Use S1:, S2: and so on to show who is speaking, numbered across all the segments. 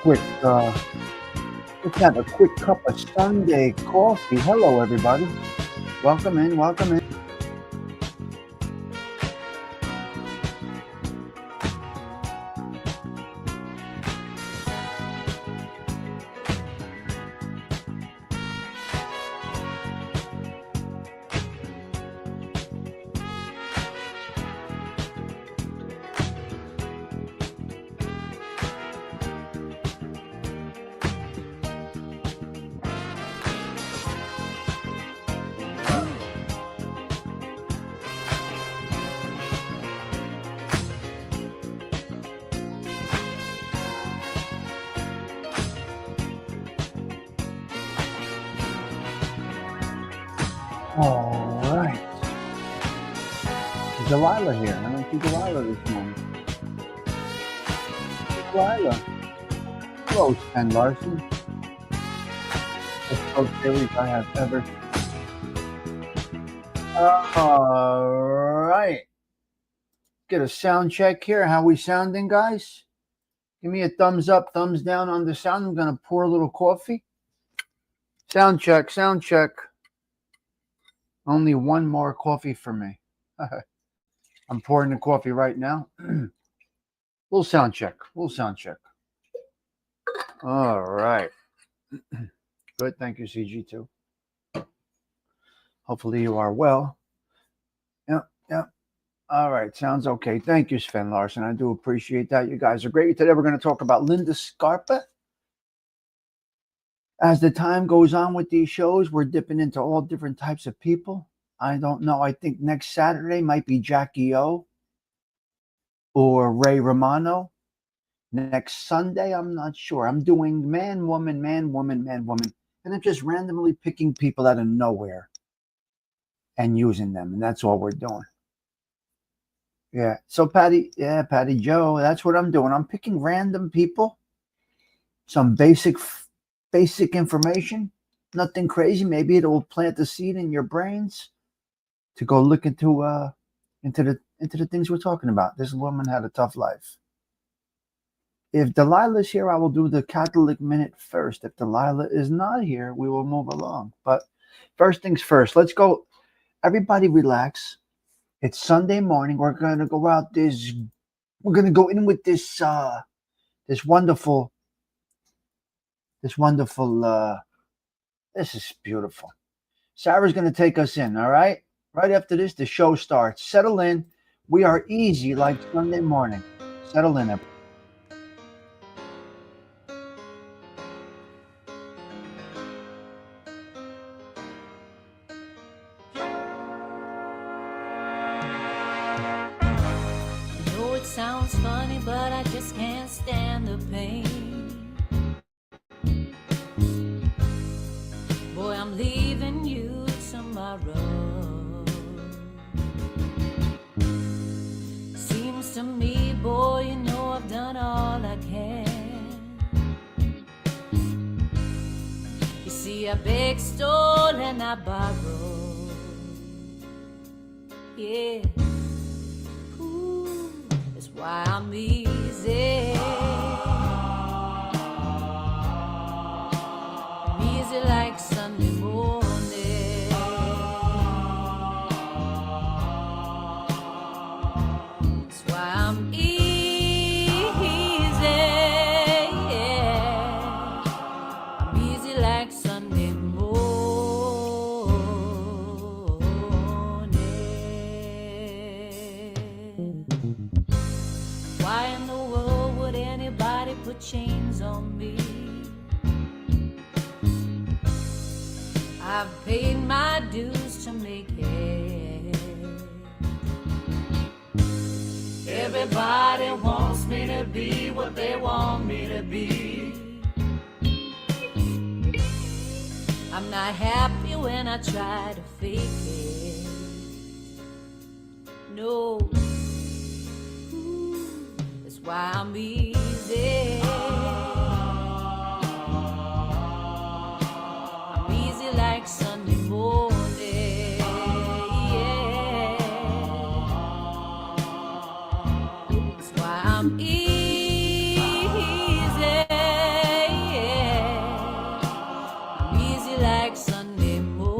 S1: quick, let's have a quick cup of Sunday coffee. Hello, everybody. Welcome in, welcome in. All right. Is Delilah here? I don't see Delilah this morning. Delilah. Hello, Sven Larson. Best Coach series I have ever. All right. Get a sound check here. How we sounding, guys? Give me a thumbs up, thumbs down on the sound. I'm going to pour a little coffee. Sound check, sound check. Only one more coffee for me. I'm pouring the coffee right now. We'll sound check. We'll sound check. All right. Good. Thank you, CG2. Hopefully you are well. Yep. All right. Sounds okay. Thank you, Sven Larson. I do appreciate that. You guys are great. Today we're going to talk about Linda Scarpa. As the time goes on with these shows, we're dipping into all different types of people. I don't know. I think next Saturday might be Jackie O or Ray Romano. Next Sunday, I'm not sure. I'm doing man, woman, man, woman, man, woman. And I'm just randomly picking people out of nowhere and using them. And that's all we're doing. Yeah. So Patty Joe, that's what I'm doing. I'm picking random people, some basic information, nothing crazy. Maybe it will plant the seed in your brains to go look into the things we're talking about. This woman had a tough life. If Delilah's here, I will do the Catholic Minute first. If Delilah is not here, we will move along. But first things first, let's go. Everybody relax. It's Sunday morning. We're going to go out we're going to go in with this wonderful, this is beautiful. Sarah's going to take us in, all right? Right after this, the show starts. Settle in. We are easy like Sunday morning. Settle in, everybody.
S2: Sounds funny, but I just can't stand the pain. Boy, I'm leaving you tomorrow. Seems to me, boy, you know I've done all I can. You see, I beg, stole, and I borrow. Yeah. Why I'm easy. I'm easy like Sunday morning. That's why I'm easy. Yeah. I'm easy like Sunday morning. Why in the world would anybody put chains on me? I've paid my dues to make it. Everybody wants me to be what they want me to be. I'm not happy when I try to fake it. No. Why I'm easy. I'm easy like Sunday morning. Yeah. That's why I'm easy. Yeah. I'm easy like Sunday morning.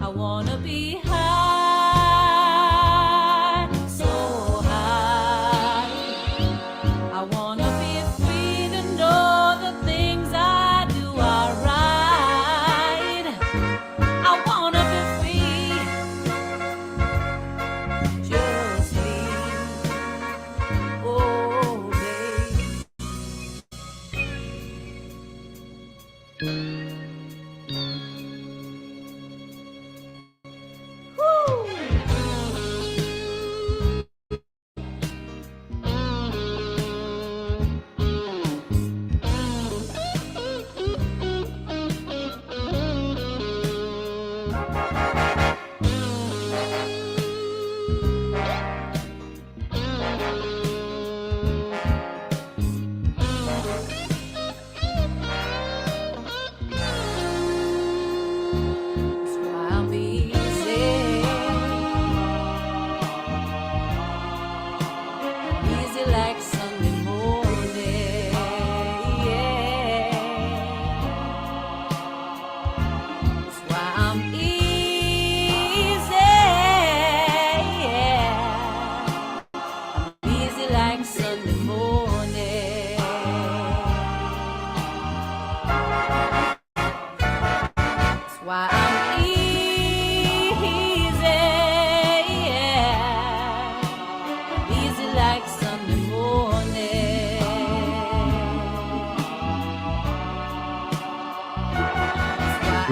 S2: I wanna be high. Woo!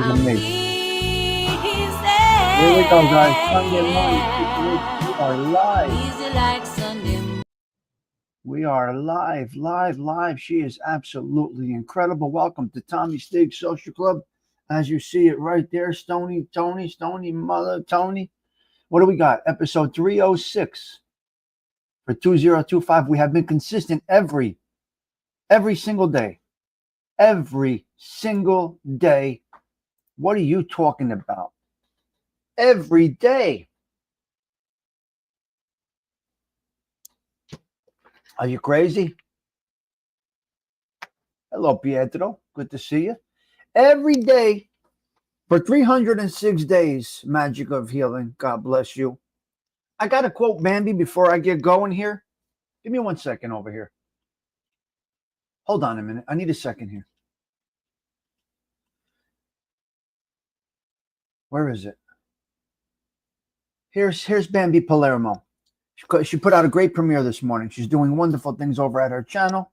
S1: She's amazing.
S2: Here
S1: Here we go, guys. Sunday morning. We are live.
S2: Easy like Sunday.
S1: We are live. She is absolutely incredible. Welcome to Tommy Stigs Social Club. As you see it right there, Stony, Mother, Tony. What do we got? Episode 306 for 2025. We have been consistent every single day. Every single day. What are you talking about? Every day. Are you crazy? Hello, Pietro. Good to see you. Every day for 306 days, magic of healing. God bless you. I got to quote Bambi before I get going here. Give me 1 second over here. Hold on a minute. I need a second here. Where is it? Here's Bambi Palermo. She put out a great premiere this morning. She's doing wonderful things over at her channel.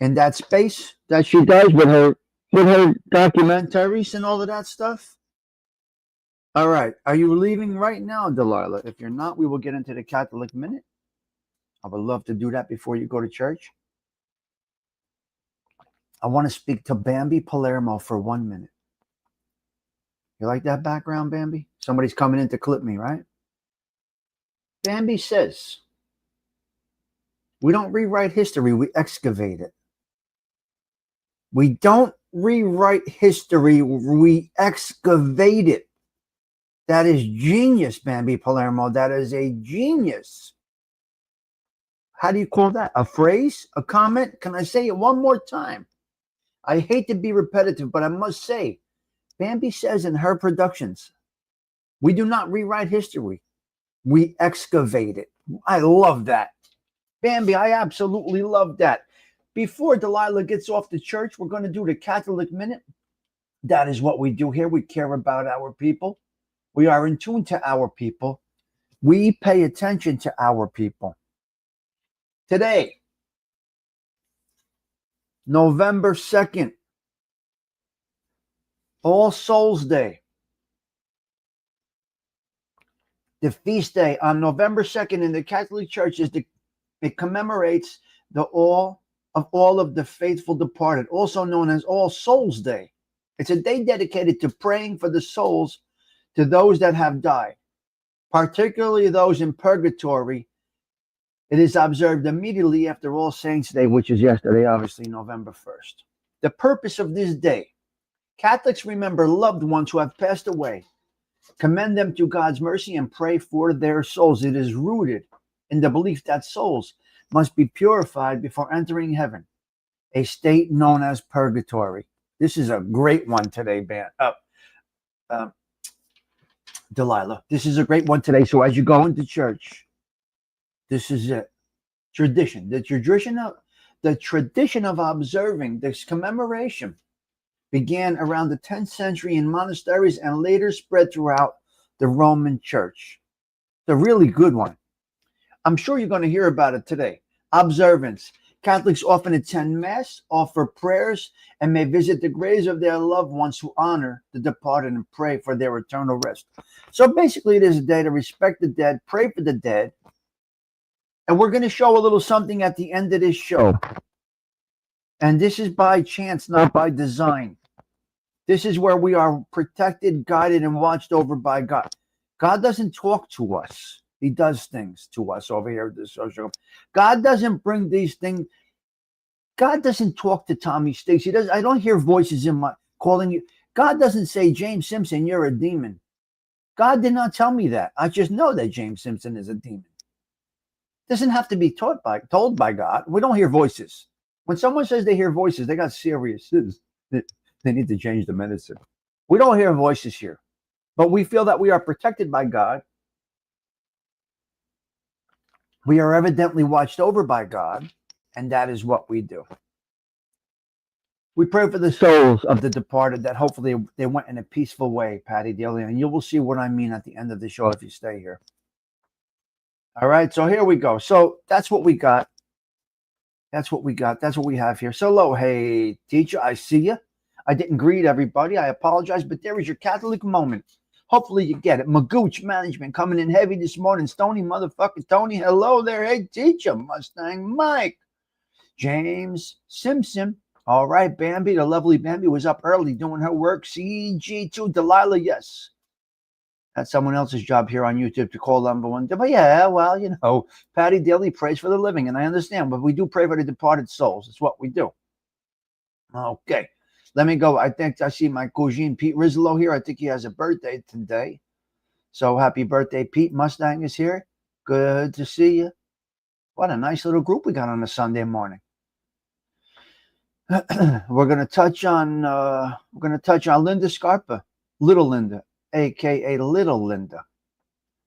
S1: In that space that she does with her documentaries and all of that stuff. All right. Are you leaving right now, Delilah? If you're not, we will get into the Catholic Minute. I would love to do that before you go to church. I want to speak to Bambi Palermo for 1 minute. You like that background, Bambi? Somebody's coming in to clip me, right? Bambi says, we don't rewrite history, we excavate it. We don't rewrite history, we excavate it. That is genius, Bambi Palermo. That is a genius. How do you call that? A phrase? A comment? Can I say it one more time? I hate to be repetitive, but I must say, Bambi says in her productions, we do not rewrite history. We excavate it. I love that. Bambi, I absolutely love that. Before Delilah gets off to church, we're going to do the Catholic Minute. That is what we do here. We care about our people. We are in tune to our people. We pay attention to our people. Today, November 2nd, All Souls Day. The feast day on November 2nd in the Catholic Church it commemorates all of the faithful departed, also known as All Souls Day. It's a day dedicated to praying for the souls to those that have died, particularly those in purgatory. It is observed immediately after All Saints Day, which is yesterday, obviously November 1st. The purpose of this day: Catholics remember loved ones who have passed away, commend them to God's mercy, and pray for their souls. It is rooted in the belief that souls must be purified before entering heaven, a state known as purgatory. This is a great one today, Delilah. This is a great one today. So as you go into church, this is it. Tradition. The tradition of observing this commemoration began around the 10th century in monasteries and later spread throughout the Roman Church. It's a really good one. I'm sure you're going to hear about it today. Observance. Catholics often attend Mass, offer prayers, and may visit the graves of their loved ones who honor the departed and pray for their eternal rest. So basically, it is a day to respect the dead, pray for the dead, and we're going to show a little something at the end of this show. And this is by chance, not by design. This is where we are protected, guided, and watched over by God. God doesn't talk to us. He does things to us over here at the social. God doesn't bring these things. God doesn't talk to Tommy Stigs. He does. I don't hear voices in my calling you. God doesn't say, James Simpson, you're a demon. God did not tell me that. I just know that James Simpson is a demon. Doesn't have to be told by God. We don't hear voices. When someone says they hear voices, they got serious. They need to change the medicine. We don't hear voices here, but we feel that we are protected by God. We are evidently watched over by God, and that is what we do. We pray for the souls of the departed that hopefully they went in a peaceful way, Patty Daly, and you will see what I mean at the end of the show if you stay here. All right, so here we go. So that's what we got. That's what we got. That's what we have here. So hello, hey, teacher, I see you. I didn't greet everybody. I apologize, but there is your Catholic moment. Hopefully you get it. Magooch Management coming in heavy this morning. Stony motherfucking Tony. Hello there. Hey, teacher. Mustang Mike. James Simpson. All right, Bambi. The lovely Bambi was up early doing her work. CG2 Delilah. Yes. That's someone else's job here on YouTube to call number one. But yeah, well, you know, Patty Daly prays for the living, and I understand, but we do pray for the departed souls. It's what we do. Okay. Let me go. I think I see my cousin Pete Rizzo here. I think he has a birthday today. So happy birthday, Pete. Mustang is here. Good to see you. What a nice little group we got on a Sunday morning. We're gonna touch on Linda Scarpa, Little Linda, aka Little Linda.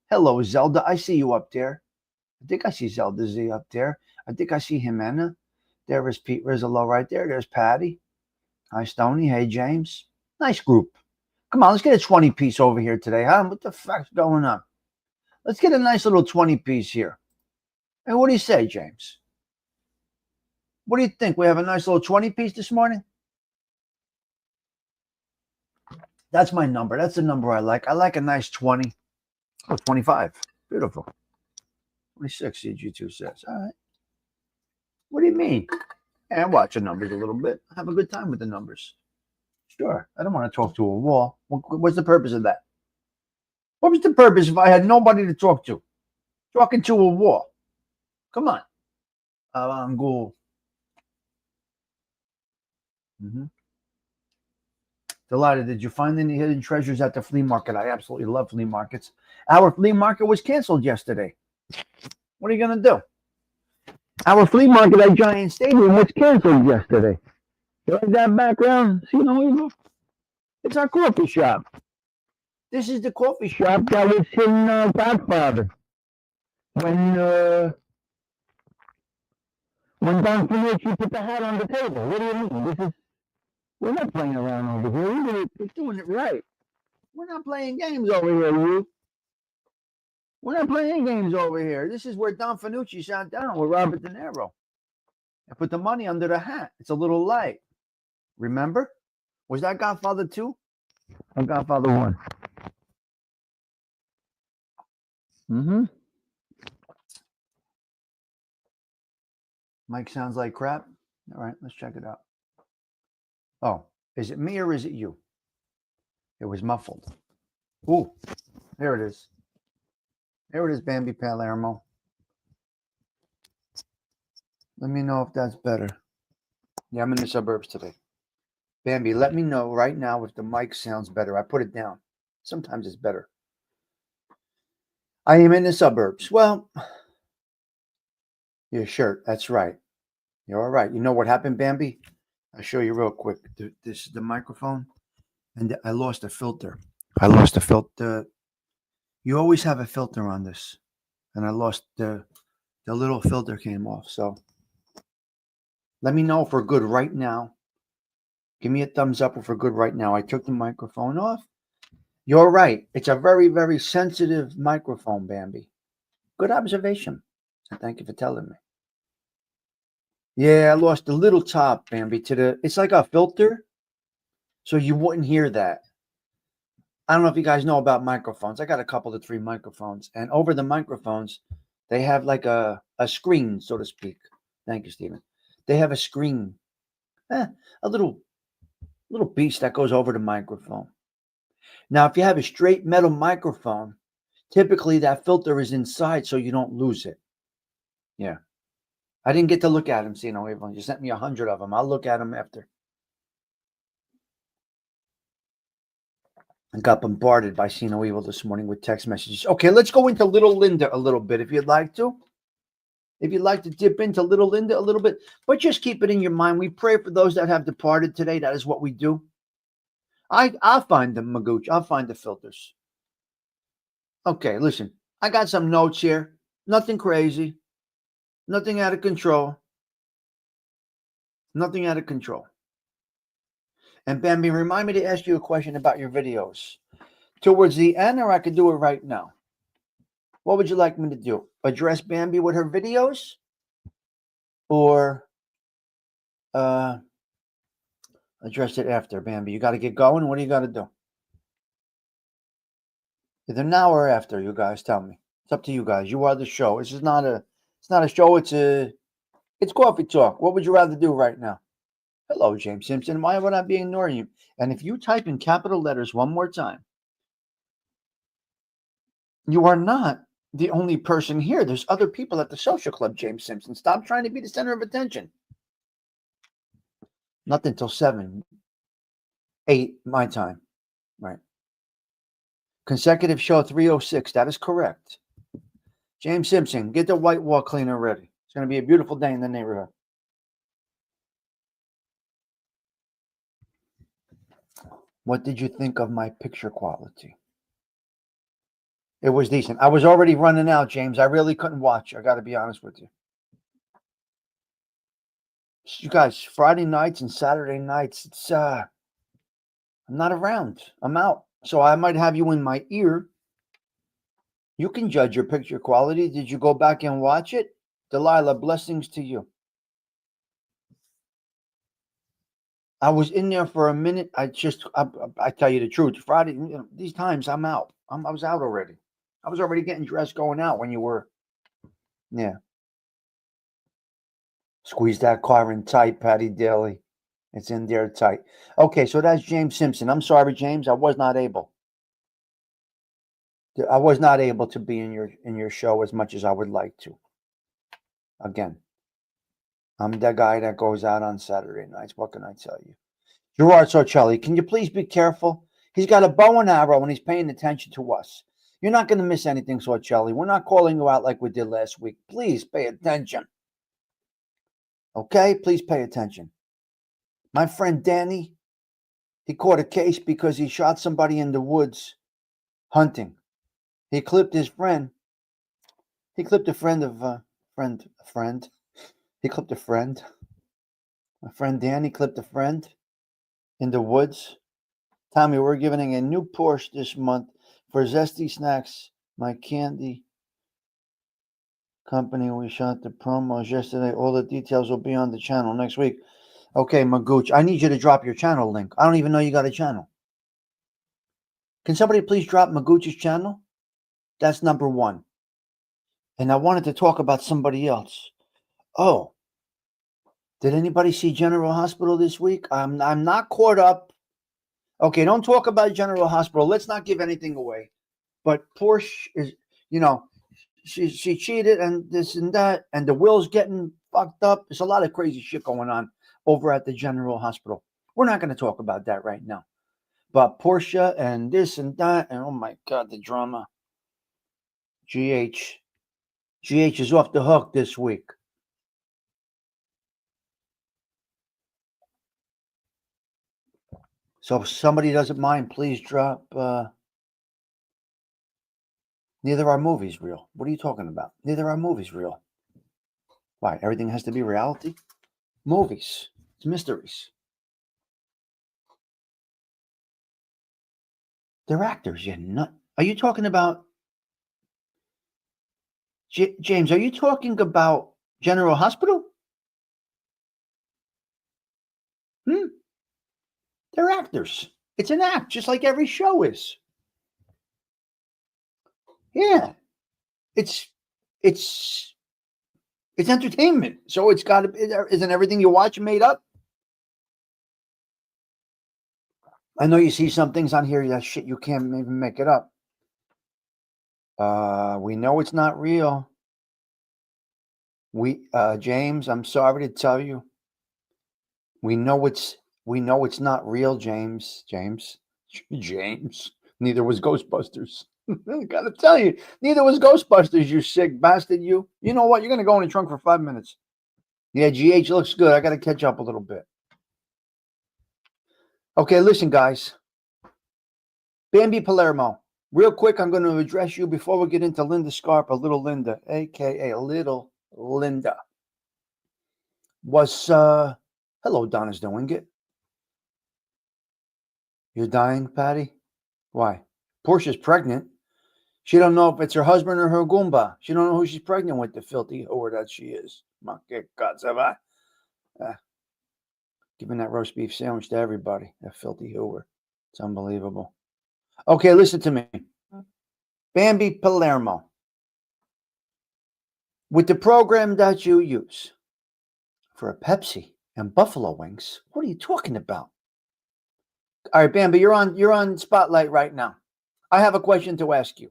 S1: Hello, Zelda. I see you up there. I think I see Zelda Z up there. I think I see Jimena. There is Pete Rizzo right there. There's Patty. Hi, Stony. Hey, James. Nice group. Come on, let's get a 20 piece over here today, huh? What the fuck's going on? Let's get a nice little 20 piece here. Hey, what do you say, James? What do you think? We have a nice little 20 piece this morning? That's my number. That's the number I like. I like a nice 20. Oh, 25. Beautiful. 26, CG2 says. All right. What do you mean? And watch the numbers a little bit. Have a good time with the numbers. Sure. I don't want to talk to a wall. What's the purpose of that? What was the purpose if I had nobody to talk to? Talking to a wall. Come on. Avangul. Delighted. Did you find any hidden treasures at the flea market? I absolutely love flea markets. Our flea market was canceled yesterday. What are you going to do? Our flea market at Giant Stadium was canceled yesterday. You like that background? See, it's our coffee shop. This is the coffee shop that was in Godfather. When Don Finucci put the hat on the table. What do you mean? We're not playing around over here. We're doing it right. We're not playing games over here, you. We're not playing games over here. This is where Don Finucci sat down with Robert De Niro and put the money under the hat. It's a little light. Remember? Was that Godfather 2 or Godfather 1? Mike sounds like crap. All right, let's check it out. Oh, is it me or is it you? It was muffled. Ooh, there it is. There it is, Bambi Palermo. Let me know if that's better. Yeah, I'm in the suburbs today. Bambi, let me know right now if the mic sounds better. I put it down. Sometimes it's better. I am in the suburbs. Well, your shirt. That's right. You're all right. You know what happened, Bambi? I'll show you real quick. This is the microphone, and I lost a filter. I lost a filter. You always have a filter on this, and I lost the little filter came off. So let me know if we're good right now. Give me a thumbs up if we're good right now. I took the microphone off. You're right. It's a very, very sensitive microphone, Bambi. Good observation. And thank you for telling me. Yeah, I lost the little top, Bambi, it's like a filter, so you wouldn't hear that. I don't know if you guys know about microphones. I got a couple to 3 microphones, and over the microphones, they have like a screen, so to speak. Thank you, Stephen. They have a screen, a little piece that goes over the microphone. Now, if you have a straight metal microphone, typically that filter is inside, so you don't lose it. Yeah. I didn't get to look at them, Sino Evil. You sent me 100 of them. I'll look at them after. I got bombarded by Sino Evil this morning with text messages. Okay, let's go into Little Linda a little bit if you'd like to. If you'd like to dip into Little Linda a little bit. But just keep it in your mind. We pray for those that have departed today. That is what we do. I'll find them, Magooch. I'll find the filters. Okay, listen. I got some notes here. Nothing crazy. Nothing out of control. Nothing out of control. And Bambi, remind me to ask you a question about your videos. Towards the end, or I could do it right now. What would you like me to do? Address Bambi with her videos? Or Address it after, Bambi. You got to get going. What do you got to do? Either now or after, you guys tell me. It's up to you guys. You are the show. This is not a. It's not a show. It's coffee talk. What would you rather do right now? Hello, James Simpson. Why would I be ignoring you? And if you type in capital letters one more time, you are not the only person here. There's other people at the social club, James Simpson. Stop trying to be the center of attention. Nothing until 7, 8 my time. Right. Consecutive show 306. That is correct. James Simpson, get the white wall cleaner ready. It's going to be a beautiful day in the neighborhood. What did you think of my picture quality? It was decent. I was already running out, James. I really couldn't watch. I got to be honest with you. You guys, Friday nights and Saturday nights, it's I'm not around. I'm out. So I might have you in my ear. You can judge your picture quality. Did you go back and watch it? Delilah, blessings to you. I was in there for a minute. I tell you the truth. Friday, these times I'm out. I was out already. I was already getting dressed going out when you were. Yeah. Squeeze that car in tight, Patty Daly. It's in there tight. Okay, so that's James Simpson. I'm sorry, James. I was not able. I was not able to be in your show as much as I would like to. Again, I'm the guy that goes out on Saturday nights. What can I tell you? Gerard Sorcelli, can you please be careful? He's got a bow and arrow and he's paying attention to us. You're not going to miss anything, Sorcelli. We're not calling you out like we did last week. Please pay attention. Okay? Please pay attention. My friend Danny, he caught a case because he shot somebody in the woods hunting. He clipped his friend. He clipped a friend of a friend. He clipped a friend. My friend Danny clipped a friend in the woods. Tommy, we're giving a new Porsche this month for Zesty Snacks, my candy company. We shot the promos yesterday. All the details will be on the channel next week. Okay, Magooch, I need you to drop your channel link. I don't even know you got a channel. Can somebody please drop Magooch's channel? That's number one. And I wanted to talk about somebody else. Oh, did anybody see General Hospital this week? I'm not caught up. Okay, don't talk about General Hospital. Let's not give anything away. But Porsche is, she cheated and this and that, and the will's getting fucked up. There's a lot of crazy shit going on over at the General Hospital. We're not going to talk about that right now. But Porsche and this and that, and oh my God, the drama. GH is off the hook this week. So if somebody doesn't mind, please drop. Neither are movies real. What are you talking about? Neither are movies real. Why? Everything has to be reality? Movies. It's mysteries. They're actors. You're not. Are you talking about James? Are you talking about General Hospital? They're actors. It's an act, just like every show is. Yeah, it's entertainment. So it's got to. Isn't everything you watch made up? I know you see some things on here that shit you can't even make it up. We know it's not real. James, I'm sorry to tell you. We know it's not real, James. James. Neither was Ghostbusters. I gotta tell you, neither was Ghostbusters, you sick bastard, you. You know what? You're gonna go in the trunk for 5 minutes. Yeah, GH looks good. I gotta catch up a little bit. Okay, listen, guys. Bambi Palermo. Real quick, I'm going to address you before we get into Linda Scarpa, Little Linda, a.k.a. Little Linda. Hello, Donna's doing it. You're dying, Patty? Why? Portia's pregnant. She don't know if it's her husband or her Goomba. She don't know who she's pregnant with, the filthy whore that she is. Give Giving that roast beef sandwich to everybody. That filthy hooer. It's unbelievable. Okay, listen to me. Bambi Palermo. With the program that you use for a Pepsi and buffalo wings, what are you talking about? All right, Bambi, you're on spotlight right now. I have a question to ask you.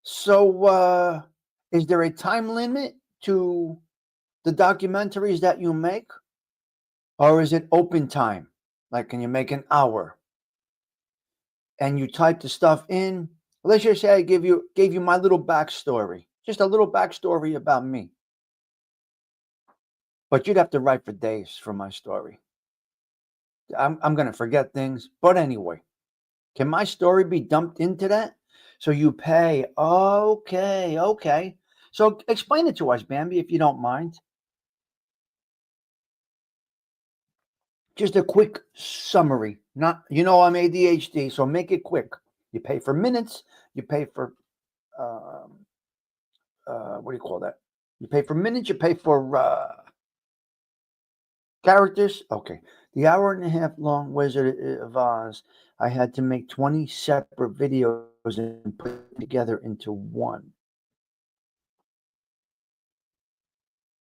S1: So, is there a time limit to the documentaries that you make? Or is it open time? Like, can you make an hour? And you type the stuff in? Let's just say I gave you my little backstory. Just a little backstory about me. But you'd have to write for days for my story. I'm going to forget things. But anyway, can my story be dumped into that? So you pay. Okay. So explain it to us, Bambi, if you don't mind. Just a quick summary. Not, I'm ADHD, so make it quick. You pay for minutes. You pay for, what do you call that? You pay for minutes. You pay for characters. Okay. The hour and a half long Wizard of Oz, I had to make 20 separate videos and put it together into one.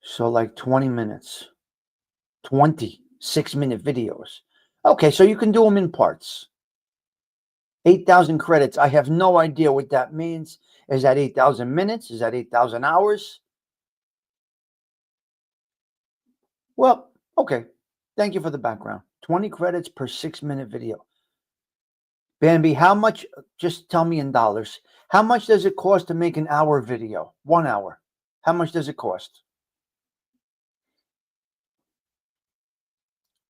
S1: So like 20 minutes. 20 6-minute videos. Okay, so you can do them in parts. 8,000 credits. I have no idea what that means. Is that 8,000 minutes? Is that 8,000 hours? Well, okay. Thank you for the background. 20 credits per 6-minute video. Bambi, how much, just tell me in dollars, how much does it cost to make an hour video? 1 hour. How much does it cost?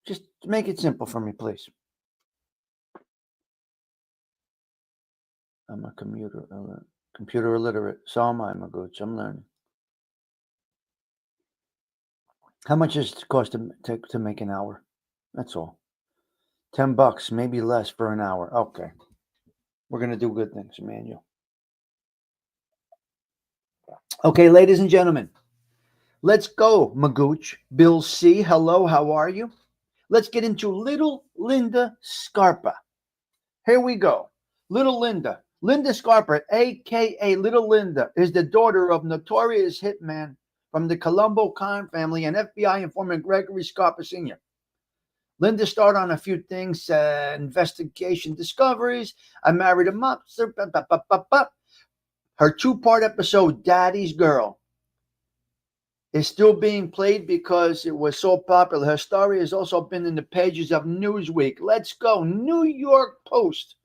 S1: Just make it simple for me, please. I'm a computer illiterate. So am I, my gooch. I'm learning. How much does it cost to make an hour? That's all. $10, maybe less for an hour. Okay. We're going to do good things, Emmanuel. Okay, ladies and gentlemen. Let's go, Magooch. Bill C. Hello, how are you? Let's get into little Linda Scarpa. Here we go. Little Linda. Linda Scarpa, a.k.a. Little Linda, is the daughter of notorious hitman from the Colombo crime family and FBI informant Gregory Scarpa Sr. Linda starred on a few things, investigation discoveries, I Married a Mobster, her 2-part episode, Daddy's Girl, is still being played because it was so popular. Her story has also been in the pages of Newsweek. Let's go. New York Post.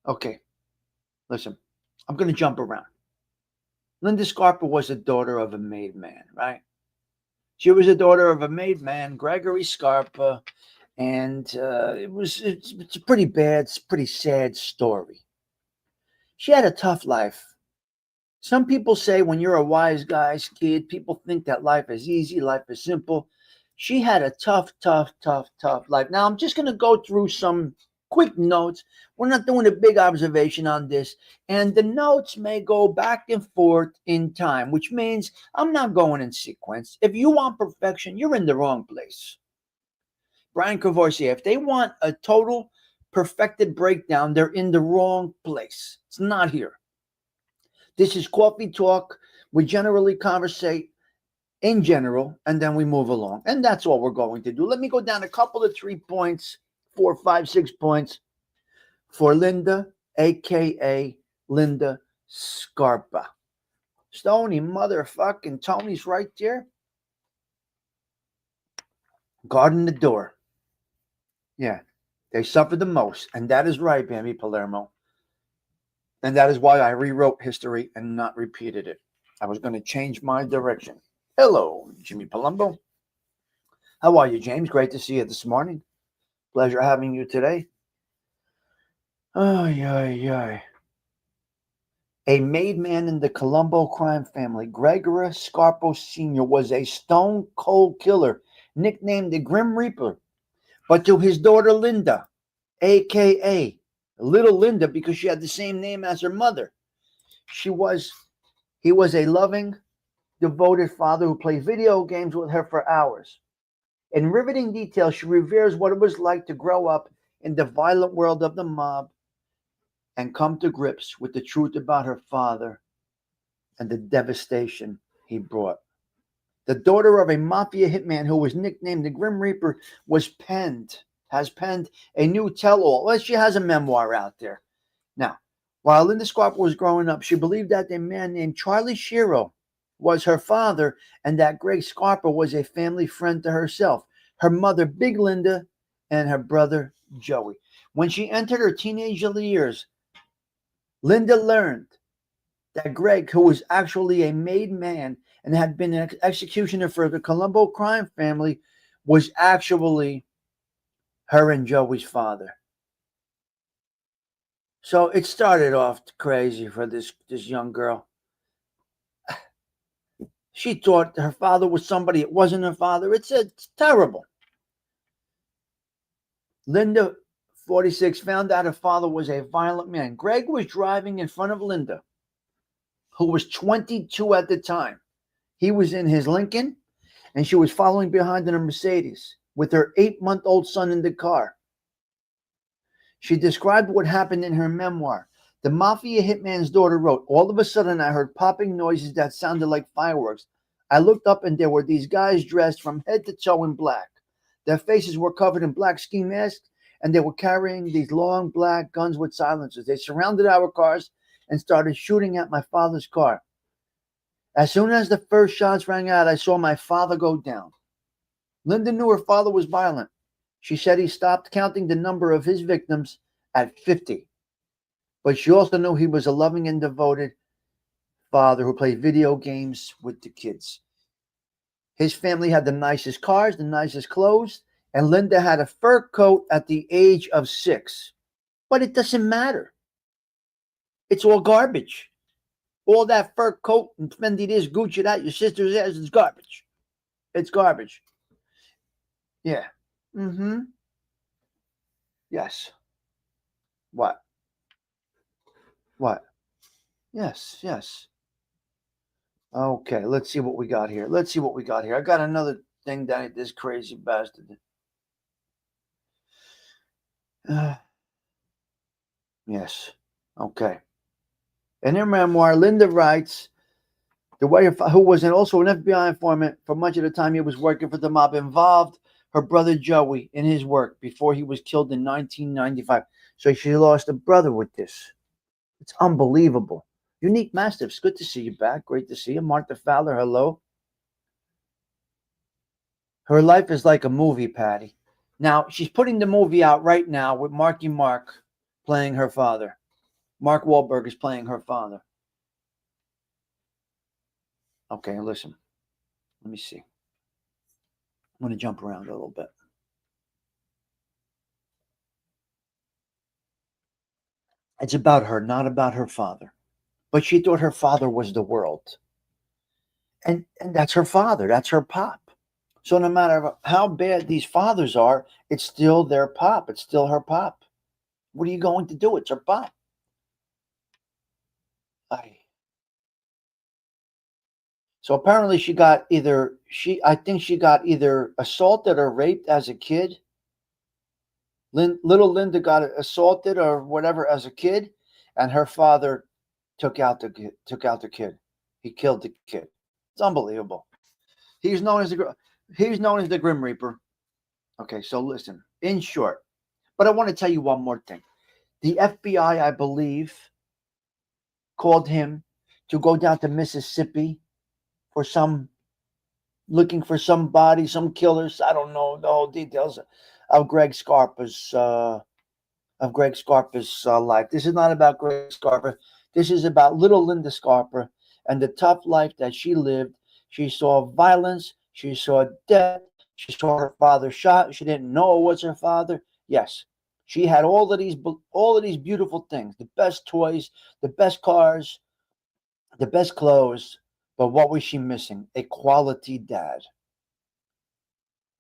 S1: Okay. Listen, I'm going to jump around. Linda Scarpa was the daughter of a made man, right? She was a daughter of a made man, Gregory Scarpa, and it's a pretty bad, pretty sad story. She had a tough life. Some people say when you're a wise guy's kid, people think that life is easy, life is simple. She had a tough life. Now, I'm just going to go through some quick notes. We're not doing a big observation on this. And the notes may go back and forth in time, which means I'm not going in sequence. If you want perfection, you're in the wrong place. Brian Cavoursier, if they want a total perfected breakdown, they're in the wrong place. It's not here. This is Kawfee Talk. We generally conversate in general, and then we move along. And that's all we're going to do. Let me go down a couple of 3 points, 4, 5, 6 points for Linda, a.k.a. Linda Scarpa. Stony motherfucking Tony's right there. Guarding the door. Yeah, they suffered the most. And that is right, Bambi Palermo. And that is why I rewrote history and not repeated it. I was going to change my direction. Hello, Jimmy Palumbo. How are you, James? Great to see you this morning. Pleasure having you today. A made man in the Colombo crime family, Gregory Scarpa Sr. was a stone-cold killer, nicknamed the Grim Reaper. But to his daughter Linda, a.k.a. Little Linda, because she had the same name as her mother, he was a loving, devoted father who played video games with her for hours. In riveting detail, she reveals what it was like to grow up in the violent world of the mob and come to grips with the truth about her father and the devastation he brought. The daughter of a mafia hitman who was nicknamed the Grim Reaper has penned a new tell-all. Well, she has a memoir out there. Now, while Linda Scarpa was growing up, she believed that a man named Charlie Shiro was her father and that Greg Scarpa was a family friend to herself, her mother, Big Linda, and her brother, Joey. When she entered her teenage years, Linda learned that Greg, who was actually a made man and had been an executioner for the Colombo crime family, was actually her and Joey's father. So it started off crazy for this young girl. She thought her father was somebody. It wasn't her father. It's terrible. Linda, 46, found out her father was a violent man. Greg was driving in front of Linda, who was 22 at the time. He was in his Lincoln, and she was following behind in a Mercedes with her 8-month-old son in the car. She described what happened in her memoir. The mafia hitman's daughter wrote, "All of a sudden I heard popping noises that sounded like fireworks. I looked up and there were these guys dressed from head to toe in black. Their faces were covered in black ski masks, and they were carrying these long black guns with silencers. They surrounded our cars and started shooting at my father's car. As soon as the first shots rang out, I saw my father go down." Linda knew her father was violent. She said he stopped counting the number of his victims at 50. But she also knew he was a loving and devoted father who played video games with the kids. His family had the nicest cars, the nicest clothes, and Linda had a fur coat at the age of 6. But it doesn't matter. It's all garbage. All that fur coat and Fendi this, Gucci that, your sister's ass is garbage. It's garbage. Yeah. Mm-hmm. Yes. What? What? Yes, yes. Okay, let's see what we got here. I got another thing down at this crazy bastard. Yes. Okay. In her memoir, Linda writes, the way who was also an FBI informant for much of the time he was working for the mob, involved her brother Joey in his work before he was killed in 1995. So she lost a brother with this. It's unbelievable. Unique Mastiffs, good to see you back. Great to see you. Martha Fowler, hello. Her life is like a movie, Patty. Now, she's putting the movie out right now with Marky Mark playing her father. Mark Wahlberg is playing her father. Okay, listen. Let me see. I'm going to jump around a little bit. It's about her, not about her father. But she thought her father was the world. And that's her father. That's her pop. So no matter how bad these fathers are, it's still their pop. It's still her pop. What are you going to do? It's her pop. So apparently I think she got either assaulted or raped as a kid. Little Linda got assaulted or whatever as a kid, and her father took out the kid. He killed the kid. It's unbelievable. He's known as the Grim Reaper. Okay, so listen. In short, but I want to tell you one more thing. The FBI, I believe, called him to go down to Mississippi for looking for somebody, some killers. I don't know the whole details of Greg Scarpa's life. This is not about Greg Scarpa. This is about little Linda Scarpa and the tough life that she lived. She saw violence. She saw death. She saw her father shot. She didn't know it was her father. Yes, she had all of these beautiful things: the best toys, the best cars, the best clothes. But what was she missing? A quality dad.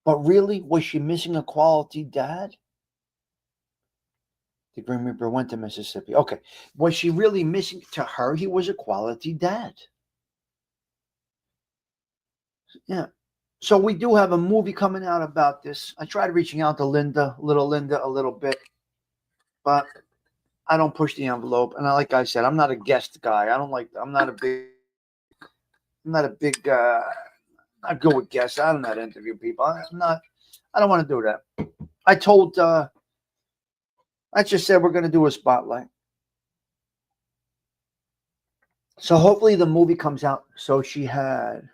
S1: But really, was she missing a quality dad? The Grim Reaper went to Mississippi. Okay. Was she really missing? To her, he was a quality dad. Yeah. So we do have a movie coming out about this. I tried reaching out to Linda, a little bit, but I don't push the envelope. And like I said, I'm not a guest guy. I don't like. I'm not a big. Not good with guests. I don't know how to interview people. I'm not. I don't want to do that. I told. I just said we're going to do a spotlight. So hopefully the movie comes out. So she had.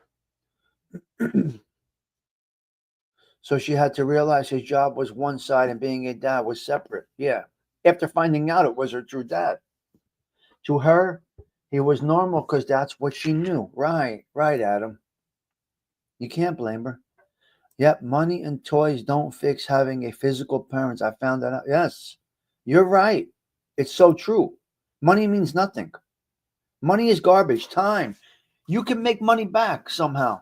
S1: So she had to realize his job was one side and being a dad was separate. Yeah. After finding out it was her true dad. To her, he was normal because that's what she knew. Right, Adam. You can't blame her. Yep, money and toys don't fix having a physical parent. I found that out. Yes, you're right. It's so true. Money means nothing. Money is garbage. Time. You can make money back somehow.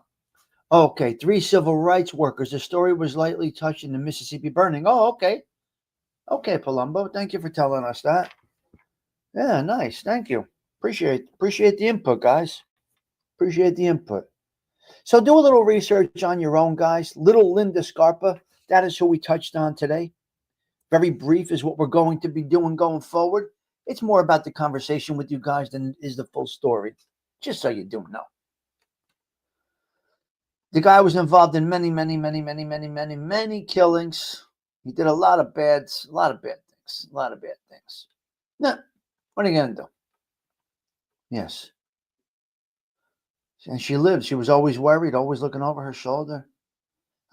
S1: Okay, 3 civil rights workers. The story was lightly touched in the Mississippi burning. Oh, okay. Okay, Palumbo. Thank you for telling us that. Yeah, nice. Thank you. Appreciate the input, guys. Appreciate the input. So do a little research on your own, guys. Little Linda Scarpa. That is who we touched on today. Very brief is what we're going to be doing going forward. It's more about the conversation with you guys than is the full story. Just so you do know. The guy was involved in many killings. He did a lot of bad things. Now, what are you going to do? Yes. And she lived. She was always worried, always looking over her shoulder.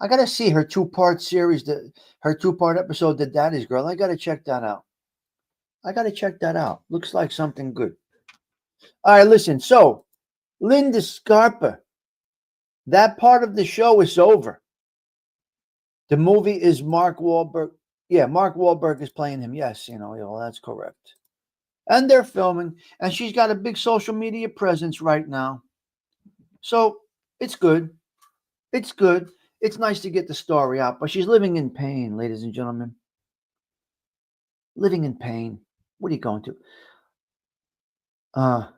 S1: I got to see her 2-part series, her 2-part episode, The Daddy's Girl. I got to check that out. Looks like something good. All right, listen. So, Linda Scarpa, that part of the show is over. The movie is Mark Wahlberg. Yeah, Mark Wahlberg is playing him. Yes, that's correct. And they're filming, and she's got a big social media presence right now. So, it's good. It's good. It's nice to get the story out, but she's living in pain, ladies and gentlemen. Living in pain. What are you going to?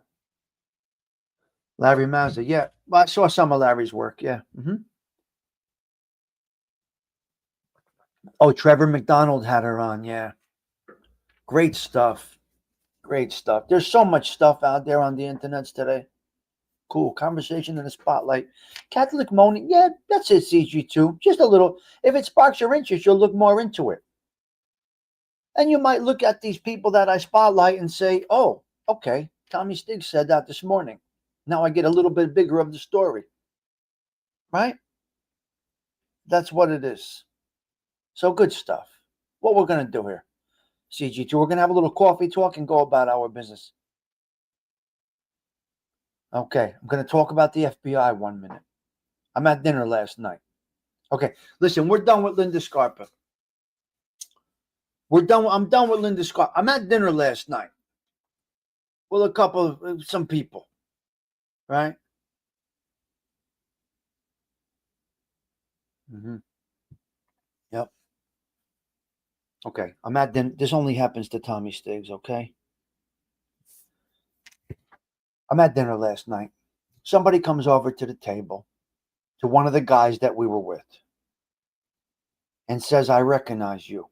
S1: Larry Mazda. Yeah, well, I saw some of Larry's work. Yeah. Oh, Trevor McDonald had her on. Yeah. Great stuff. Great stuff. There's so much stuff out there on the internet today. Cool. Conversation in the spotlight. Catholic moaning. Yeah, that's it, CG2. Just a little. If it sparks your interest, you'll look more into it. And you might look at these people that I spotlight and say, oh, okay, Tommy Stigs said that this morning. Now I get a little bit bigger of the story. Right? That's what it is. So good stuff. What we're going to do here, CG2, we're going to have a little coffee talk and go about our business. Okay, I'm going to talk about the FBI 1 minute. I'm at dinner last night. Okay, listen, we're done with Linda Scarpa. I'm done with Linda Scarpa. I'm at dinner last night with some people, right? Yep. Okay, I'm at dinner. This only happens to Tommy Stigs, okay? I'm at dinner last night. Somebody comes over to the table, to one of the guys that we were with, and says, I recognize you.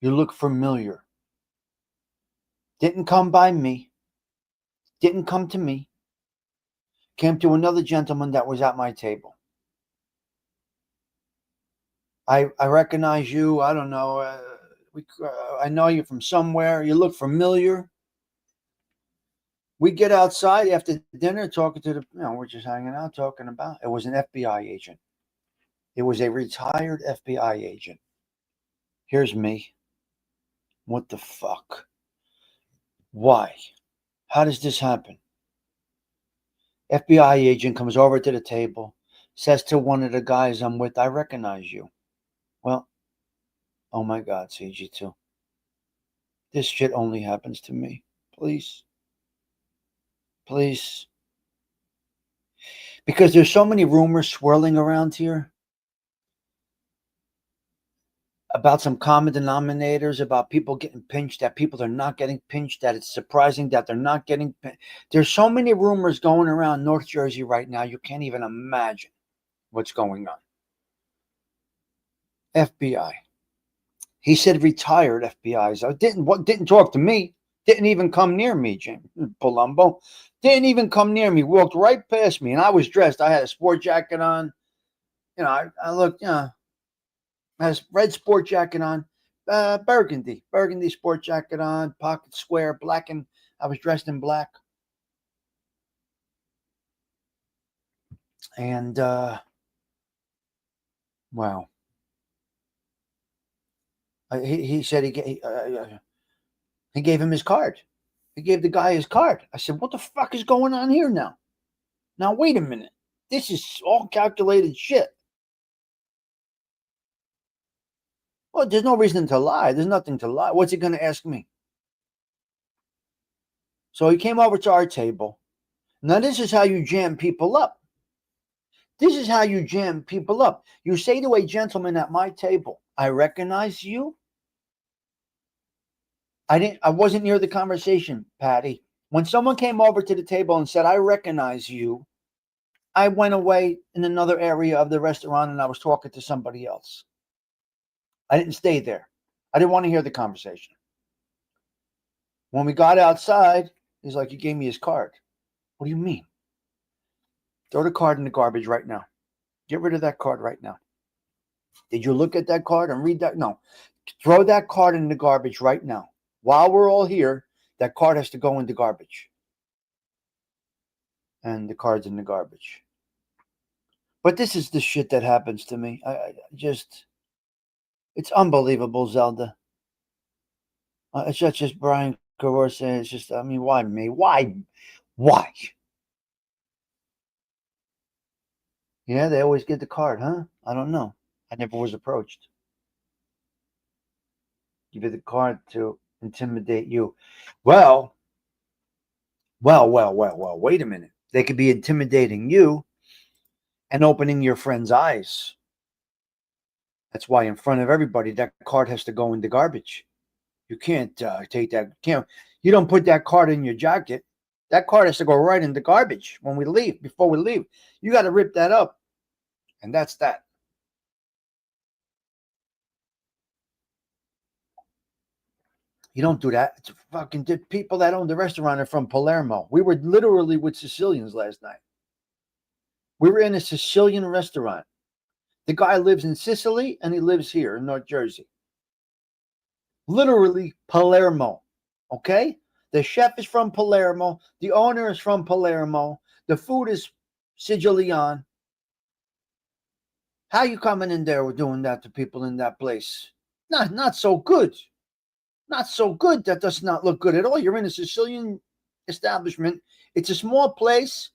S1: You look familiar. Didn't come by me. Didn't come to me. Came to another gentleman that was at my table. I recognize you. I don't know. I know you from somewhere. You look familiar. We get outside after dinner talking to we're just hanging out talking about. It was an FBI agent. It was a retired FBI agent. Here's me. What the fuck? Why? How does this happen? FBI agent comes over to the table, says to one of the guys I'm with, I recognize you. Well, oh my God, CG2. This shit only happens to me. Please. Please. Because there's so many rumors swirling around here about some common denominators, about people getting pinched, that people are not getting pinched, that it's surprising that they're not getting pinched. There's so many rumors going around North Jersey right now, you can't even imagine what's going on. FBI. He said retired FBI. So didn't talk to me. Didn't even come near me, Jim Palumbo. Didn't even come near me. Walked right past me, and I was dressed. I had a sport jacket on. I looked, I had a red sport jacket on, burgundy sport jacket on, pocket square, black, and I was dressed in black. And wow. He said he gave him his card. He gave the guy his card. I said, what the fuck is going on here now? Now, wait a minute. This is all calculated shit. Well, there's no reason to lie. There's nothing to lie. What's he going to ask me? So he came over to our table. Now, this is how you jam people up. This is how you jam people up. You say to a gentleman at my table, I recognize you. I wasn't near the conversation, Patty. When someone came over to the table and said, I recognize you, I went away in another area of the restaurant and I was talking to somebody else. I didn't stay there. I didn't want to hear the conversation. When we got outside, he's like, you gave me his card. What do you mean? Throw the card in the garbage right now. Get rid of that card right now. Did you look at that card and read that? No. Throw that card in the garbage right now. While we're all here, that card has to go in the garbage. And the card's in the garbage. But this is the shit that happens to me. It's unbelievable, Zelda. It's just Brian Caror saying, it's just, I mean, why me? Why? Yeah, they always get the card, huh? I don't know. I never was approached. Give you the card to intimidate you. Well, wait a minute. They could be intimidating you and opening your friend's eyes. That's why in front of everybody, that card has to go in the garbage. You can't take that. You don't put that card in your jacket. That card has to go right in the garbage when we leave, before we leave. You got to rip that up. And that's that. You don't do that. It's fucking people that own the restaurant are from Palermo. We were literally with Sicilians last night. We were in a Sicilian restaurant. The guy lives in Sicily and he lives here in North Jersey. Literally Palermo. Okay? The chef is from Palermo. The owner is from Palermo. The food is Sicilian. How you coming in there with doing that to people in that place? Not so good. Not so good. That does not look good at all. You're in a Sicilian establishment. It's a small place.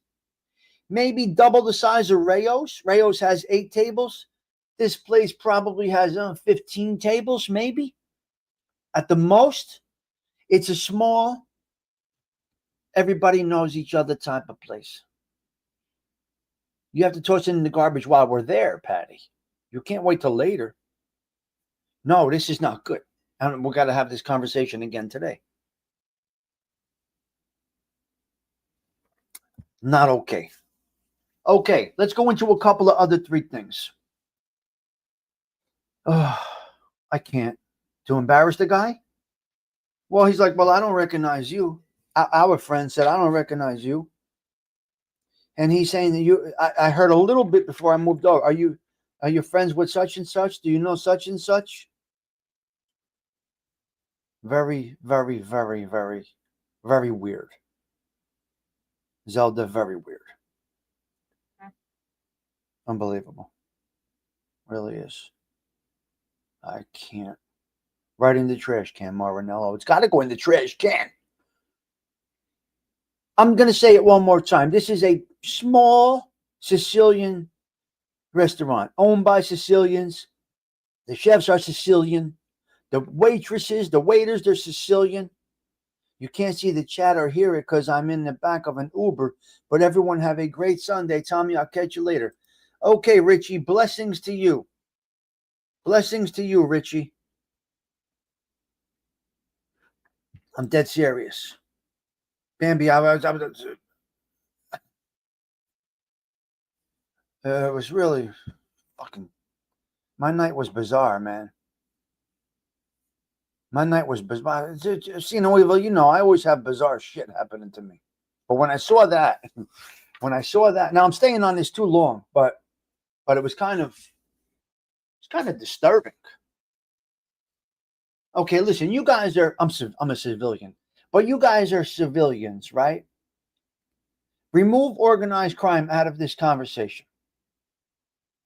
S1: Maybe double the size of Rayo's. Rayo's has 8 tables. This place probably has 15 tables, maybe. At the most. It's a small, everybody knows each other type of place. You have to toss it in the garbage while we're there, Patty. You can't wait till later. No, this is not good. And we've got to have this conversation again today. Not okay. Okay, let's go into a couple of other 3 things. Oh, I can't. To embarrass the guy? Well, he's like, well, I don't recognize you. Our friend said, I don't recognize you. And he's saying that I heard a little bit before I moved over. Are you friends with such and such? Do you know such and such? Very, very, very, very, very weird. Zelda, very weird. Unbelievable. Really is. I can't. Right in the trash can, Marinello. It's got to go in the trash can. I'm going to say it one more time. This is a small Sicilian restaurant owned by Sicilians. The chefs are Sicilian. The waitresses, the waiters, they're Sicilian. You can't see the chat or hear it because I'm in the back of an Uber. But everyone have a great Sunday. Tommy, I'll catch you later. Okay, Richie, blessings to you. Blessings to you, Richie. I'm dead serious. Bambi, it was really fucking. My night was bizarre, man. My night was bizarre. You know, I always have bizarre shit happening to me. But when I saw that, now I'm staying on this too long, but it was kind of disturbing. Okay, listen, you guys are. I'm a civilian, but you guys are civilians, right? Remove organized crime out of this conversation.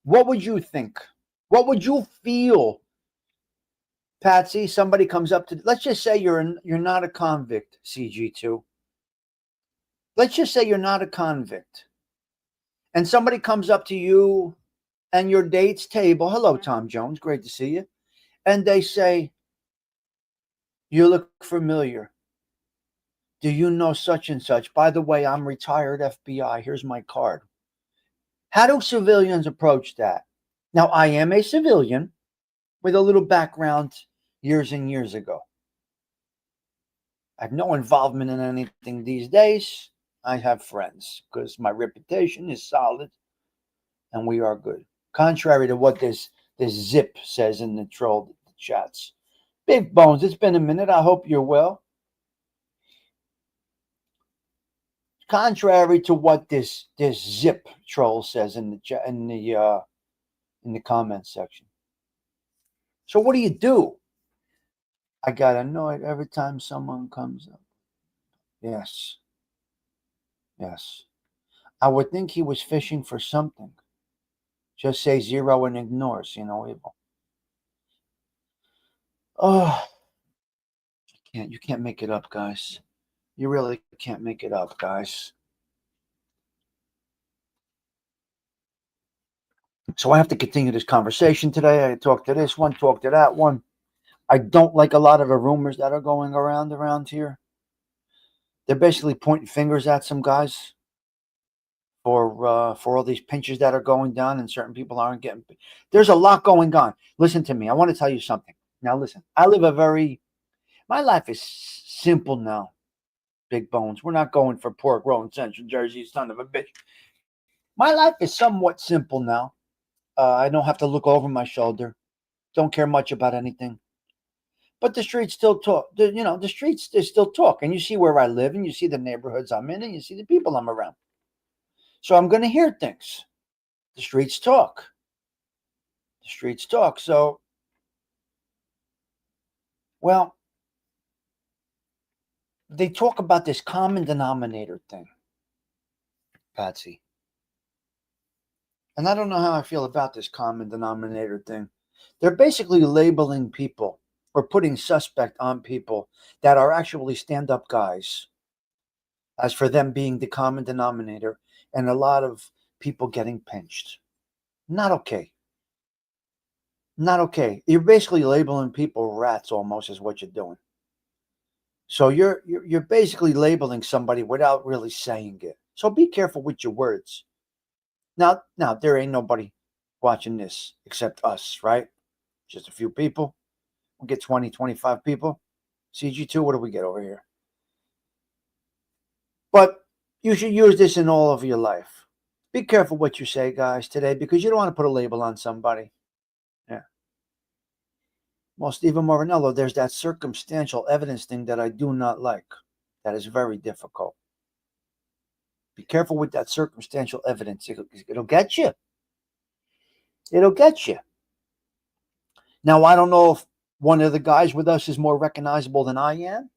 S1: What would you think? What would you feel, Patsy? Somebody comes up to. Let's just say you're not a convict, CG2. Let's just say you're not a convict, and somebody comes up to you and your date's table. Hello, Tom Jones. Great to see you. And they say, "You look familiar. Do you know such and such? By the way, I'm retired FBI. Here's my card." How do civilians approach that? Now, I am a civilian with a little background years and years ago. I have no involvement in anything these days. I have friends because my reputation is solid and we are good. Contrary to what this zip says in the troll chats. Big Bones, it's been a minute. I hope you're well. Contrary to what this zip troll says in the comments section. So what do? I got annoyed every time someone comes up. Yes. I would think he was fishing for something. Just say zero and ignores, evil. Oh, you can't make it up, guys. You really can't make it up, guys. So I have to continue this conversation today. I talk to this one, talk to that one. I don't like a lot of the rumors that are going around here. They're basically pointing fingers at some guys for all these pinches that are going down, and certain people aren't getting. There's a lot going on. Listen to me. I want to tell you something. Now, listen. My life is simple now. Big Bones. We're not going for pork roll in Central Jersey, son of a bitch. My life is somewhat simple now. I don't have to look over my shoulder. Don't care much about anything. But the streets still talk. The streets, they still talk. And you see where I live, and you see the neighborhoods I'm in, and you see the people I'm around. So I'm going to hear things. The streets talk. So, well, they talk about this common denominator thing, Patsy. And I don't know how I feel about this common denominator thing. They're basically labeling people or putting suspect on people that are actually stand-up guys as for them being the common denominator and a lot of people getting pinched. Not okay. Not okay. You're basically labeling people rats almost is what you're doing. So you're basically labeling somebody without really saying it. So be careful with your words. Now there ain't nobody watching this except us, right? Just a few people. We'll get 20, 25 people. CG2, what do we get over here? But you should use this in all of your life. Be careful what you say, guys, today, because you don't want to put a label on somebody. Yeah. Well, Stephen Morinello, there's that circumstantial evidence thing that I do not like. That is very difficult. Be careful with that circumstantial evidence. It'll get you. It'll get you. Now, I don't know if one of the guys with us is more recognizable than I am.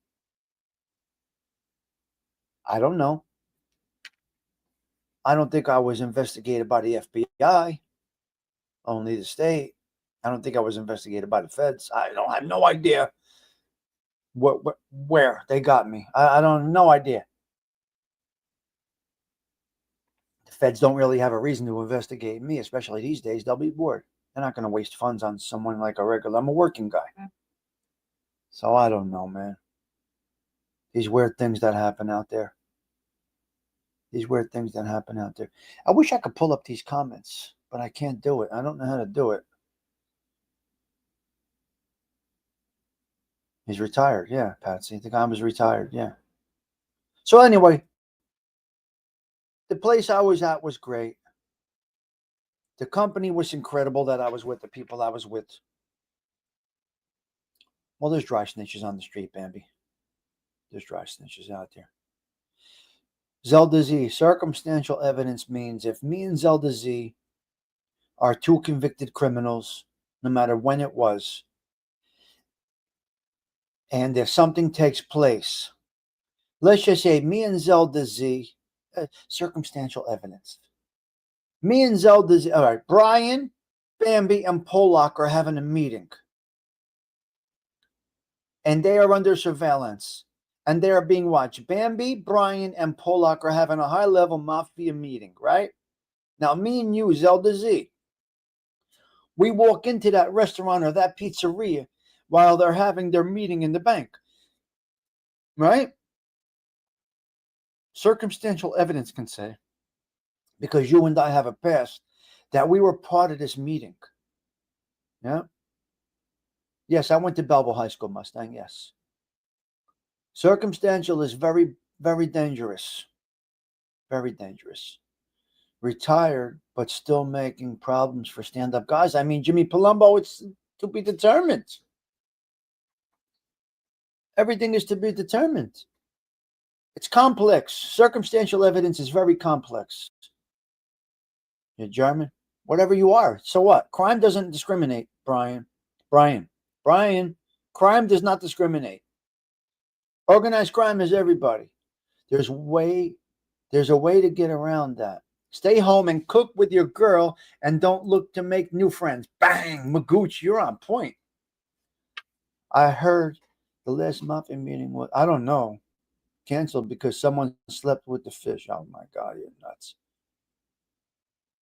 S1: I don't know. I don't think I was investigated by the FBI, only the state. I don't think I was investigated by the feds. I have no idea where they got me. I don't have no idea. The feds don't really have a reason to investigate me, especially these days. They'll be bored. They're not going to waste funds on someone like a regular. I'm a working guy. So I don't know, man. These weird things that happen out there. I wish I could pull up these comments, but I can't do it. I don't know how to do it. He's retired. Yeah, Patsy. The guy was retired. Yeah. So anyway, the place I was at was great. The company was incredible that I was with, the people I was with. Well, there's dry snitches on the street, Bambi. There's dry snitches out there. Zelda Z. Circumstantial evidence means if me and Zelda Z are two convicted criminals, no matter when it was, and if something takes place, let's just say me and Zelda Z, circumstantial evidence. Me and Zelda Z, all right, Brian, Bambi, and Polak are having a meeting. And they are under surveillance. And they are being watched. Bambi, Brian, and Polak are having a high-level mafia meeting, right? Now, me and you, Zelda Z, we walk into that restaurant or that pizzeria while they're having their meeting in the bank, right? Circumstantial evidence can say, because you and I have a past, that we were part of this meeting. Yeah? Yes, I went to Belleville High School, Mustang, yes. Circumstantial is very, very dangerous. Very dangerous. Retired, but still making problems for stand-up guys. I mean, Jimmy Palumbo, it's to be determined. Everything is to be determined. It's complex. Circumstantial evidence is very complex. You're German? Whatever you are. So what? Crime doesn't discriminate, Brian. Crime does not discriminate. Organized crime is everybody. There's a way to get around that. Stay home and cook with your girl and don't look to make new friends. Bang! Magooch, you're on point. I heard the last muffin meeting was, I don't know, canceled because someone slept with the fish. Oh my God, you're nuts.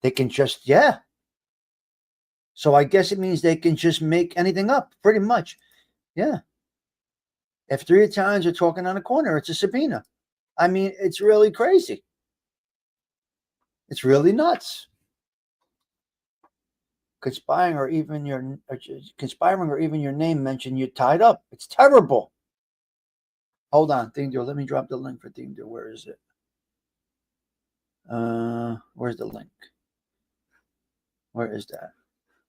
S1: They can just, yeah. So I guess it means they can just make anything up, pretty much. Yeah. If three Italians are talking on a corner, it's a subpoena. I mean, it's really crazy. It's really nuts. Conspiring or even your name mentioned you're tied up. It's terrible. Hold on, Thingdo. Let me drop the link for Thingdo. Where is it? Where's the link? Where is that?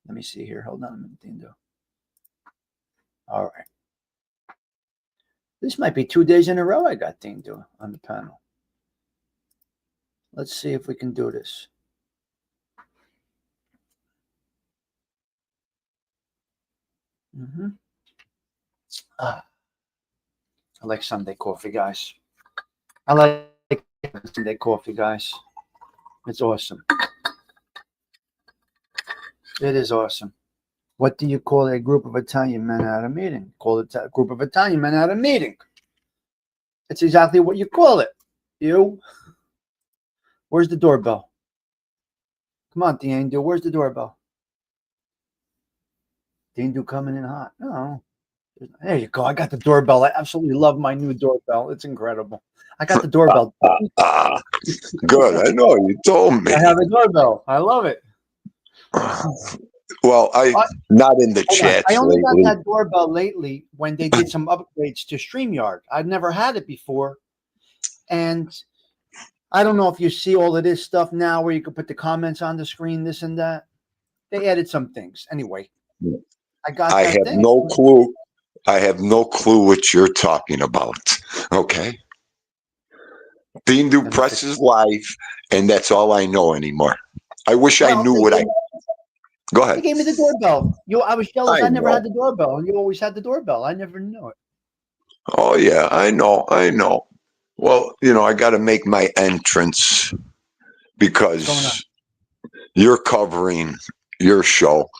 S1: Let me see here. Hold on a minute, Thingdo. All right. This might be 2 days in a row I got Thingdo on the panel. Let's see if we can do this. I like Sunday coffee, guys. I like Sunday coffee, guys. It's awesome. It is awesome. What do you call a group of Italian men at a meeting? Call it a group of Italian men at a meeting. It's exactly what you call it. You. Where's the doorbell? Come on, D'Angelo. Where's the doorbell? D'Angelo coming in hot. No. There you go. I got the doorbell. I absolutely love my new doorbell. It's incredible. I got the doorbell.
S3: Good. I know. You told me.
S1: I have a doorbell. I love it.
S3: Well, not in the chats
S1: I only
S3: lately.
S1: got that doorbell lately when they did some upgrades to StreamYard. I'd never had it before. And I don't know if you see all of this stuff now where you can put the comments on the screen, this and that. They added some things. Anyway,
S3: I have no clue. I have no clue what you're talking about. Okay. Bindu presses live, and that's all I know anymore. I wish I knew what I. Go ahead.
S1: They gave me the doorbell. I was jealous. I never
S3: know.
S1: had the doorbell. You always had the doorbell. I never knew it.
S3: Oh yeah, I know. Well, I got to make my entrance because you're covering your show,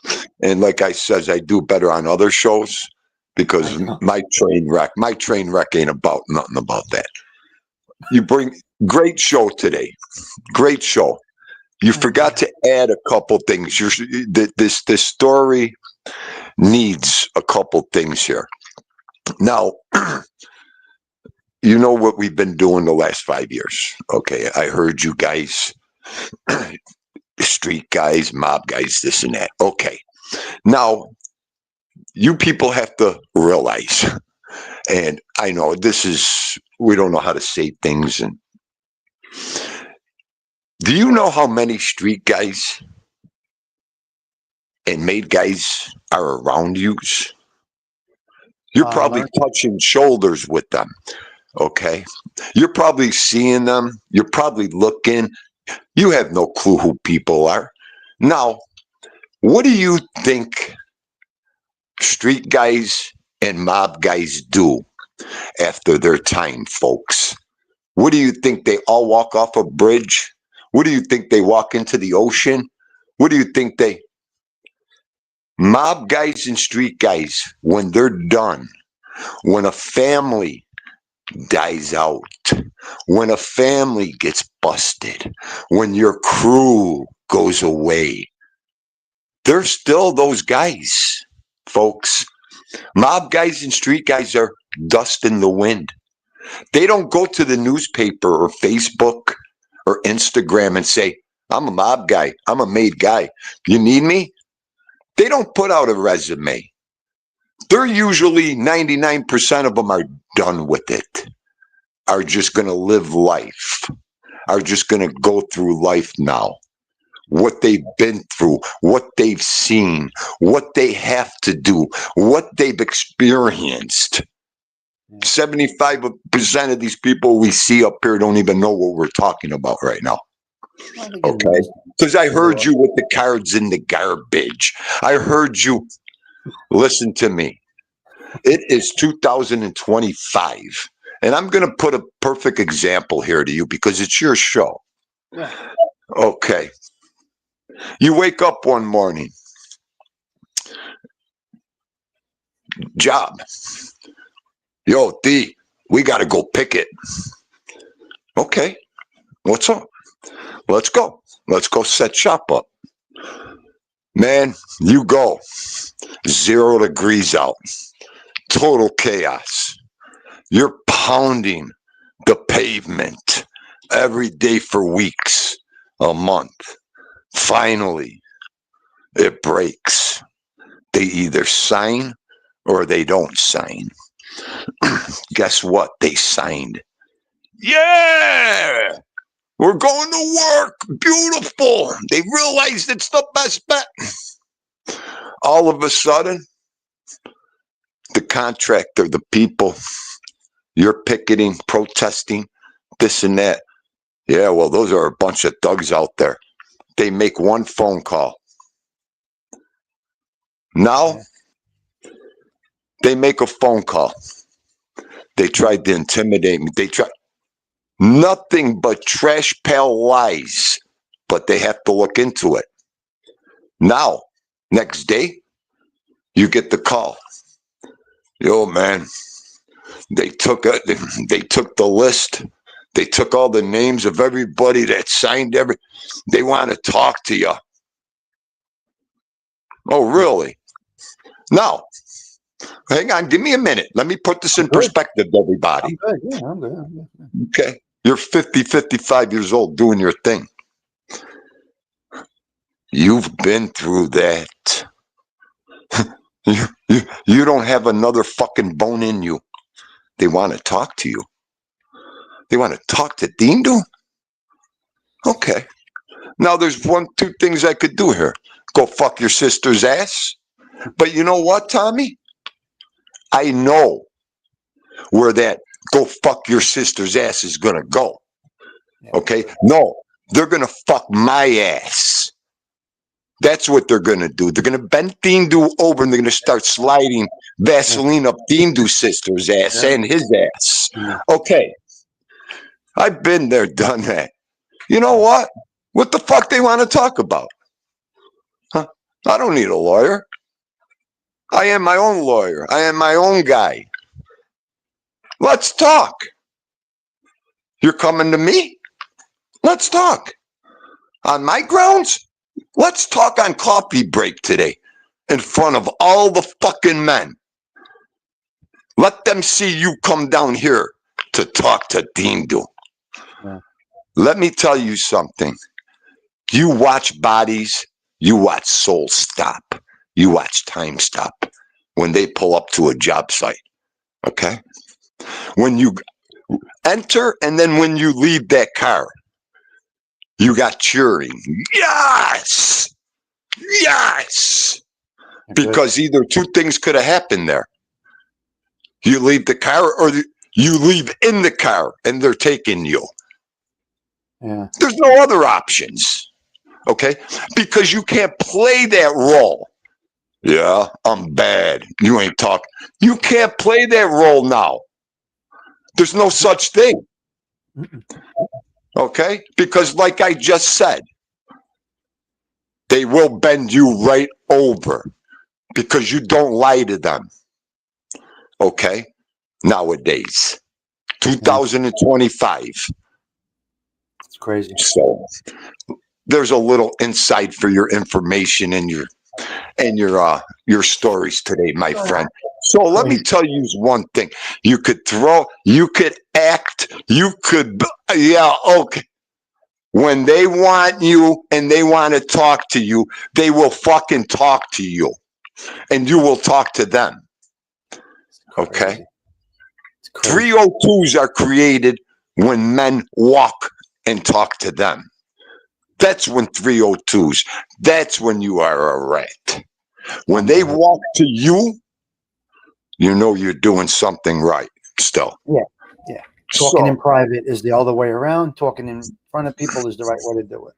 S3: and like I says, I do better on other shows because my train wreck ain't about nothing about that. You bring great show today, great show. You forgot to add a couple things. This story needs a couple things here. Now, you know what we've been doing the last 5 years. Okay, I heard you guys, street guys, mob guys, this and that. Okay, now you people have to realize And I know we don't know how to say things. And do you know how many street guys and made guys are around you? You're probably
S1: Learn.
S3: touching shoulders with them. Okay. You're probably seeing them. You're probably looking. You have no clue who people are. Now, what do you think street guys and mob guys do after their time, folks? What do you think? They all walk off a bridge? What do you think? They walk into the ocean? What do you think mob guys and street guys, when they're done, when a family dies out, when a family gets busted, when your crew goes away, they're still those guys, folks. Mob guys and street guys are dust in the wind. They don't go to the newspaper or Facebook or Instagram and say, I'm a mob guy, I'm a made guy. You need me? They don't put out a resume. They're usually 99% of them are done with it, are just going to live life, are just going to go through life now. What they've been through, what they've seen, what they have to do, what they've experienced. 75% of these people we see up here don't even know what we're talking about right now. Okay? Because I heard you with the cards in the garbage. I heard you. Listen to me. It is 2025. And I'm going to put a perfect example here to you because it's your show.
S1: Yeah.
S3: Okay. You wake up one morning. Job. Yo, D, we got to go picket. Okay. What's up? Let's go. Let's go set shop up. Man, you go. 0 degrees out. Total chaos. You're pounding the pavement every day for weeks, a month. Finally, it breaks. They either sign or they don't sign. Guess what? They signed. Yeah! We're going to work. Beautiful. They realized it's the best bet. All of a sudden, the contractor, the people, you're picketing, protesting, this and that. Yeah, well, those are a bunch of thugs out there. They make one phone call. Now, they make a phone call. They tried to intimidate me. They tried nothing but trash pail lies, but they have to look into it. Now, next day, you get the call. Yo, man, they took the list. They took all the names of everybody that signed they want to talk to you. Oh, really? Now, hang on, give me a minute. Let me put this in perspective, everybody.
S1: I'm good. Yeah, I'm good.
S3: Okay. You're 50, 55 years old doing your thing. You've been through that. You don't have another fucking bone in you. They want to talk to you. They want to talk to Dindu? Okay. Now there's 2 things I could do here. Go fuck your sister's ass. But you know what, Tommy? I know where that go fuck your sister's ass is going to go. Okay? No, they're going to fuck my ass. That's what they're going to do. They're going to bend Dindu over and they're going to start sliding Vaseline up Dindu's sister's ass and his ass. Okay. I've been there, done that. You know what? What the fuck they want to talk about? Huh? I don't need a lawyer. I am my own lawyer. I am my own guy. Let's talk. You're coming to me? Let's talk. On my grounds? Let's talk on coffee break today in front of all the fucking men. Let them see you come down here to talk to Dindu. Yeah. Let me tell you something. You watch bodies, you watch souls stop, you watch time stop when they pull up to a job site. Okay. When you enter and then when you leave that car, you got cheering. Yes. Yes. Because either two things could have happened there. You leave the car or you leave in the car and they're taking you.
S1: Yeah.
S3: There's no other options. Okay. Because you can't play that role. Yeah, I'm bad. You ain't talk. You can't play that role now. There's no such thing. Okay? Because like I just said, they will bend you right over because you don't lie to them. Okay? Nowadays, 2025.
S1: It's crazy.
S3: So there's a little insight for your information and your stories today, my friend. So let me tell you one thing. You could act, yeah, okay. When they want you and they want to talk to you, they will fucking talk to you. And you will talk to them. Okay? 302s are created when men walk and talk to them. That's when 302s, that's when you are a rat. When they walk to you, you know you're doing something right still.
S1: Yeah. Yeah. Talking in private is the other way around. Talking in front of people is the right way to do it.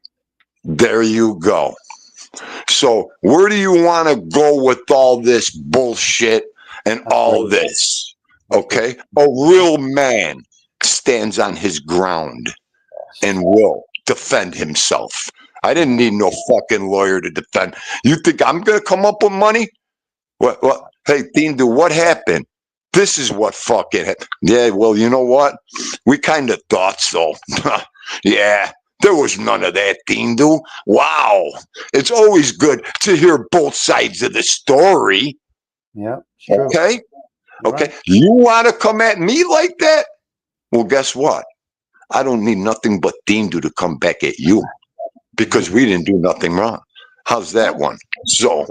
S3: There you go. So where do you want to go with all this bullshit and all this? Okay? A real man stands on his ground and will defend himself. I didn't need no fucking lawyer to defend. You think I'm going to come up with money? What? Hey, Dindu, what happened? This is what fucking happened. Yeah, well, you know what? We kind of thought so. Yeah, there was none of that, Dindu. Wow. It's always good to hear both sides of the story.
S1: Yeah, true.
S3: Okay? Okay. Right. You want to come at me like that? Well, guess what? I don't need nothing but Dindu to come back at you because we didn't do nothing wrong. How's that one? So,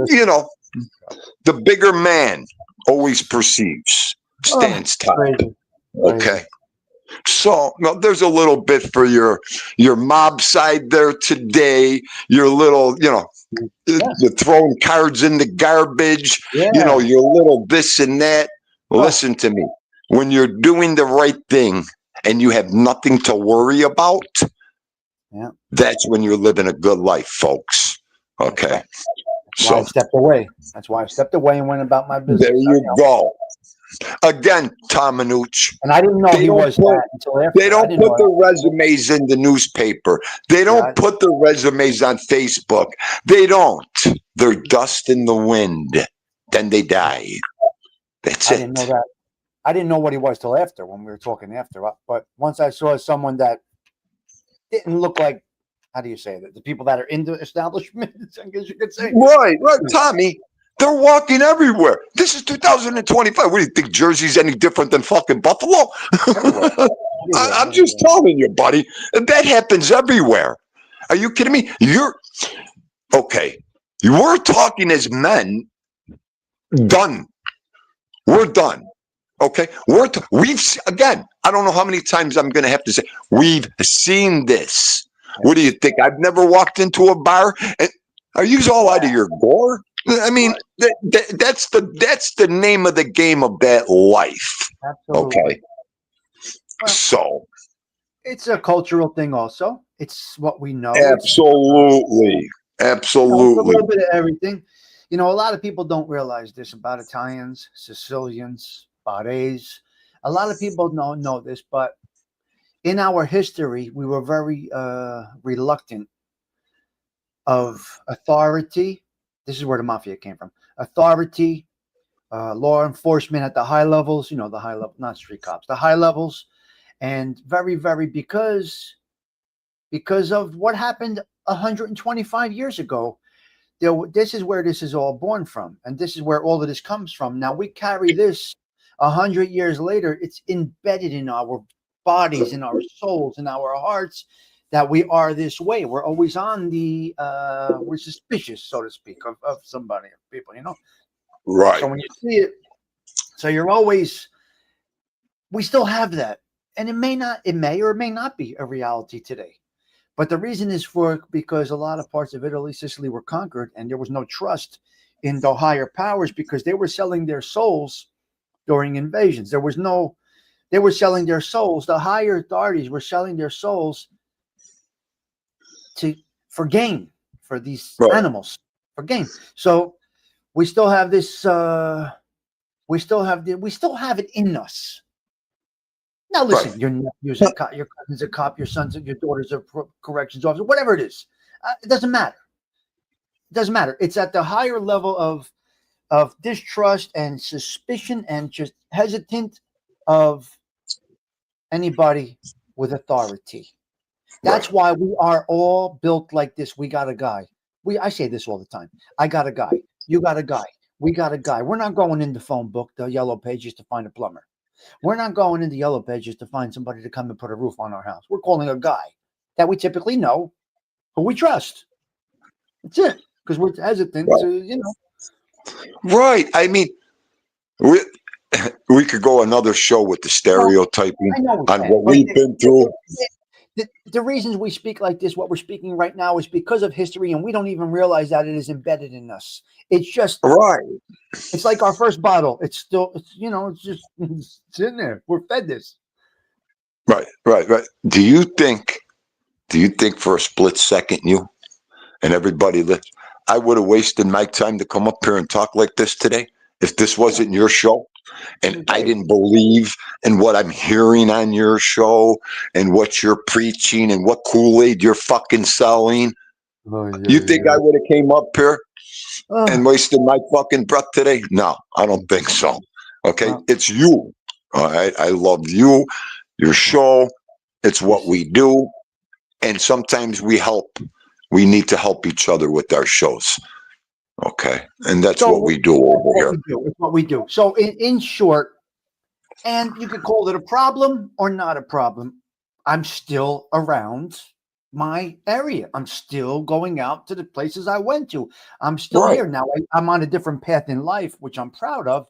S3: you know, the bigger man always perceives, stands tall. Okay. So there's a little bit for your mob side there today. Your little, you're throwing cards in the garbage. Yeah. Your little this and that. Listen to me. When you're doing the right thing and you have nothing to worry about, that's when you're living a good life, folks. Okay.
S1: That's why I stepped away. That's why I stepped away and went about my business.
S3: There you go. Again, Tom Manucci.
S1: And I didn't know he was that until after.
S3: They don't put the resumes in the newspaper. They don't put the resumes on Facebook. They don't. They're dust in the wind. Then they die. That's it.
S1: I didn't know that. I didn't know what he was till after when we were talking after. But once I saw someone that didn't look like, how do you say that? The people that are in the establishment, I guess you could say.
S3: Right, Tommy. They're walking everywhere. This is 2025. What do you think? Jersey's any different than fucking Buffalo? I'm just telling you, buddy. That happens everywhere. Are you kidding me? Okay. We're talking as men. Done. We're done. Okay. Again, I don't know how many times I'm going to have to say, we've seen this. What do you think? I've never walked into a bar and are you all out of your gore? I mean, that's the name of the game of that life.
S1: Absolutely.
S3: Okay. Well, so
S1: it's a cultural thing also. It's what we know.
S3: Absolutely. Absolutely.
S1: A little bit of everything. A lot of people don't realize this about Italians, Sicilians, Barres. A lot of people don't know this, but in our history, we were very reluctant of authority. This is where the mafia came from. Authority, law enforcement at the high levels, the high level, not street cops, the high levels. And very, very because of what happened 125 years ago, this is where this is all born from. And this is where all of this comes from. Now we carry this 100 years later. It's embedded in our bodies, in our souls, in our hearts, that we are this way. We're always on we're suspicious, so to speak, of somebody, of people,
S3: Right.
S1: So when you see it, So you're always, we still have that. And it may or it may not be a reality today. But the reason is because a lot of parts of Italy, Sicily were conquered, and there was no trust in the higher powers because they were selling their souls during invasions. They were selling their souls. The higher authorities were selling their souls for gain, for these animals, for gain. So we still have this. We still have it in us. Now listen, your nephew's a cop, your cousin's a cop, your daughter's a corrections officer, whatever it is. It doesn't matter. It doesn't matter. It's at the higher level of distrust and suspicion and just hesitant of anybody with authority. That's why we are all built like this. We got a guy. I say this all the time. I got a guy. You got a guy. We got a guy. We're not going in the phone book, the yellow pages, to find a plumber. We're not going in the yellow pages to find somebody to come and put a roof on our house. We're calling a guy that we typically know, who we trust. That's it. Because we're hesitant to,
S3: Right. I mean, we could go another show with the stereotyping on what we've been through.
S1: The reasons we speak like this, what we're speaking right now, is because of history, and we don't even realize that it is embedded in us. It's just It's like our first bottle. It's in there. We're fed this.
S3: Right. Do you think for a split second, you and everybody I would have wasted my time to come up here and talk like this today if this wasn't your show? And I didn't believe in what I'm hearing on your show and what you're preaching and what Kool-Aid you're fucking selling. You think I would have came up here and wasted my fucking breath today? No, I don't think so. Okay, it's you. All right, I love you, your show. It's what we do, and sometimes we help. We need to help each other with our shows. Okay, and that's what we do over here.
S1: It's what we do. So in short, and you could call it a problem or not a problem, I'm still around my area. I'm still going out to the places I went to. I'm still here. Now I'm on a different path in life, which I'm proud of,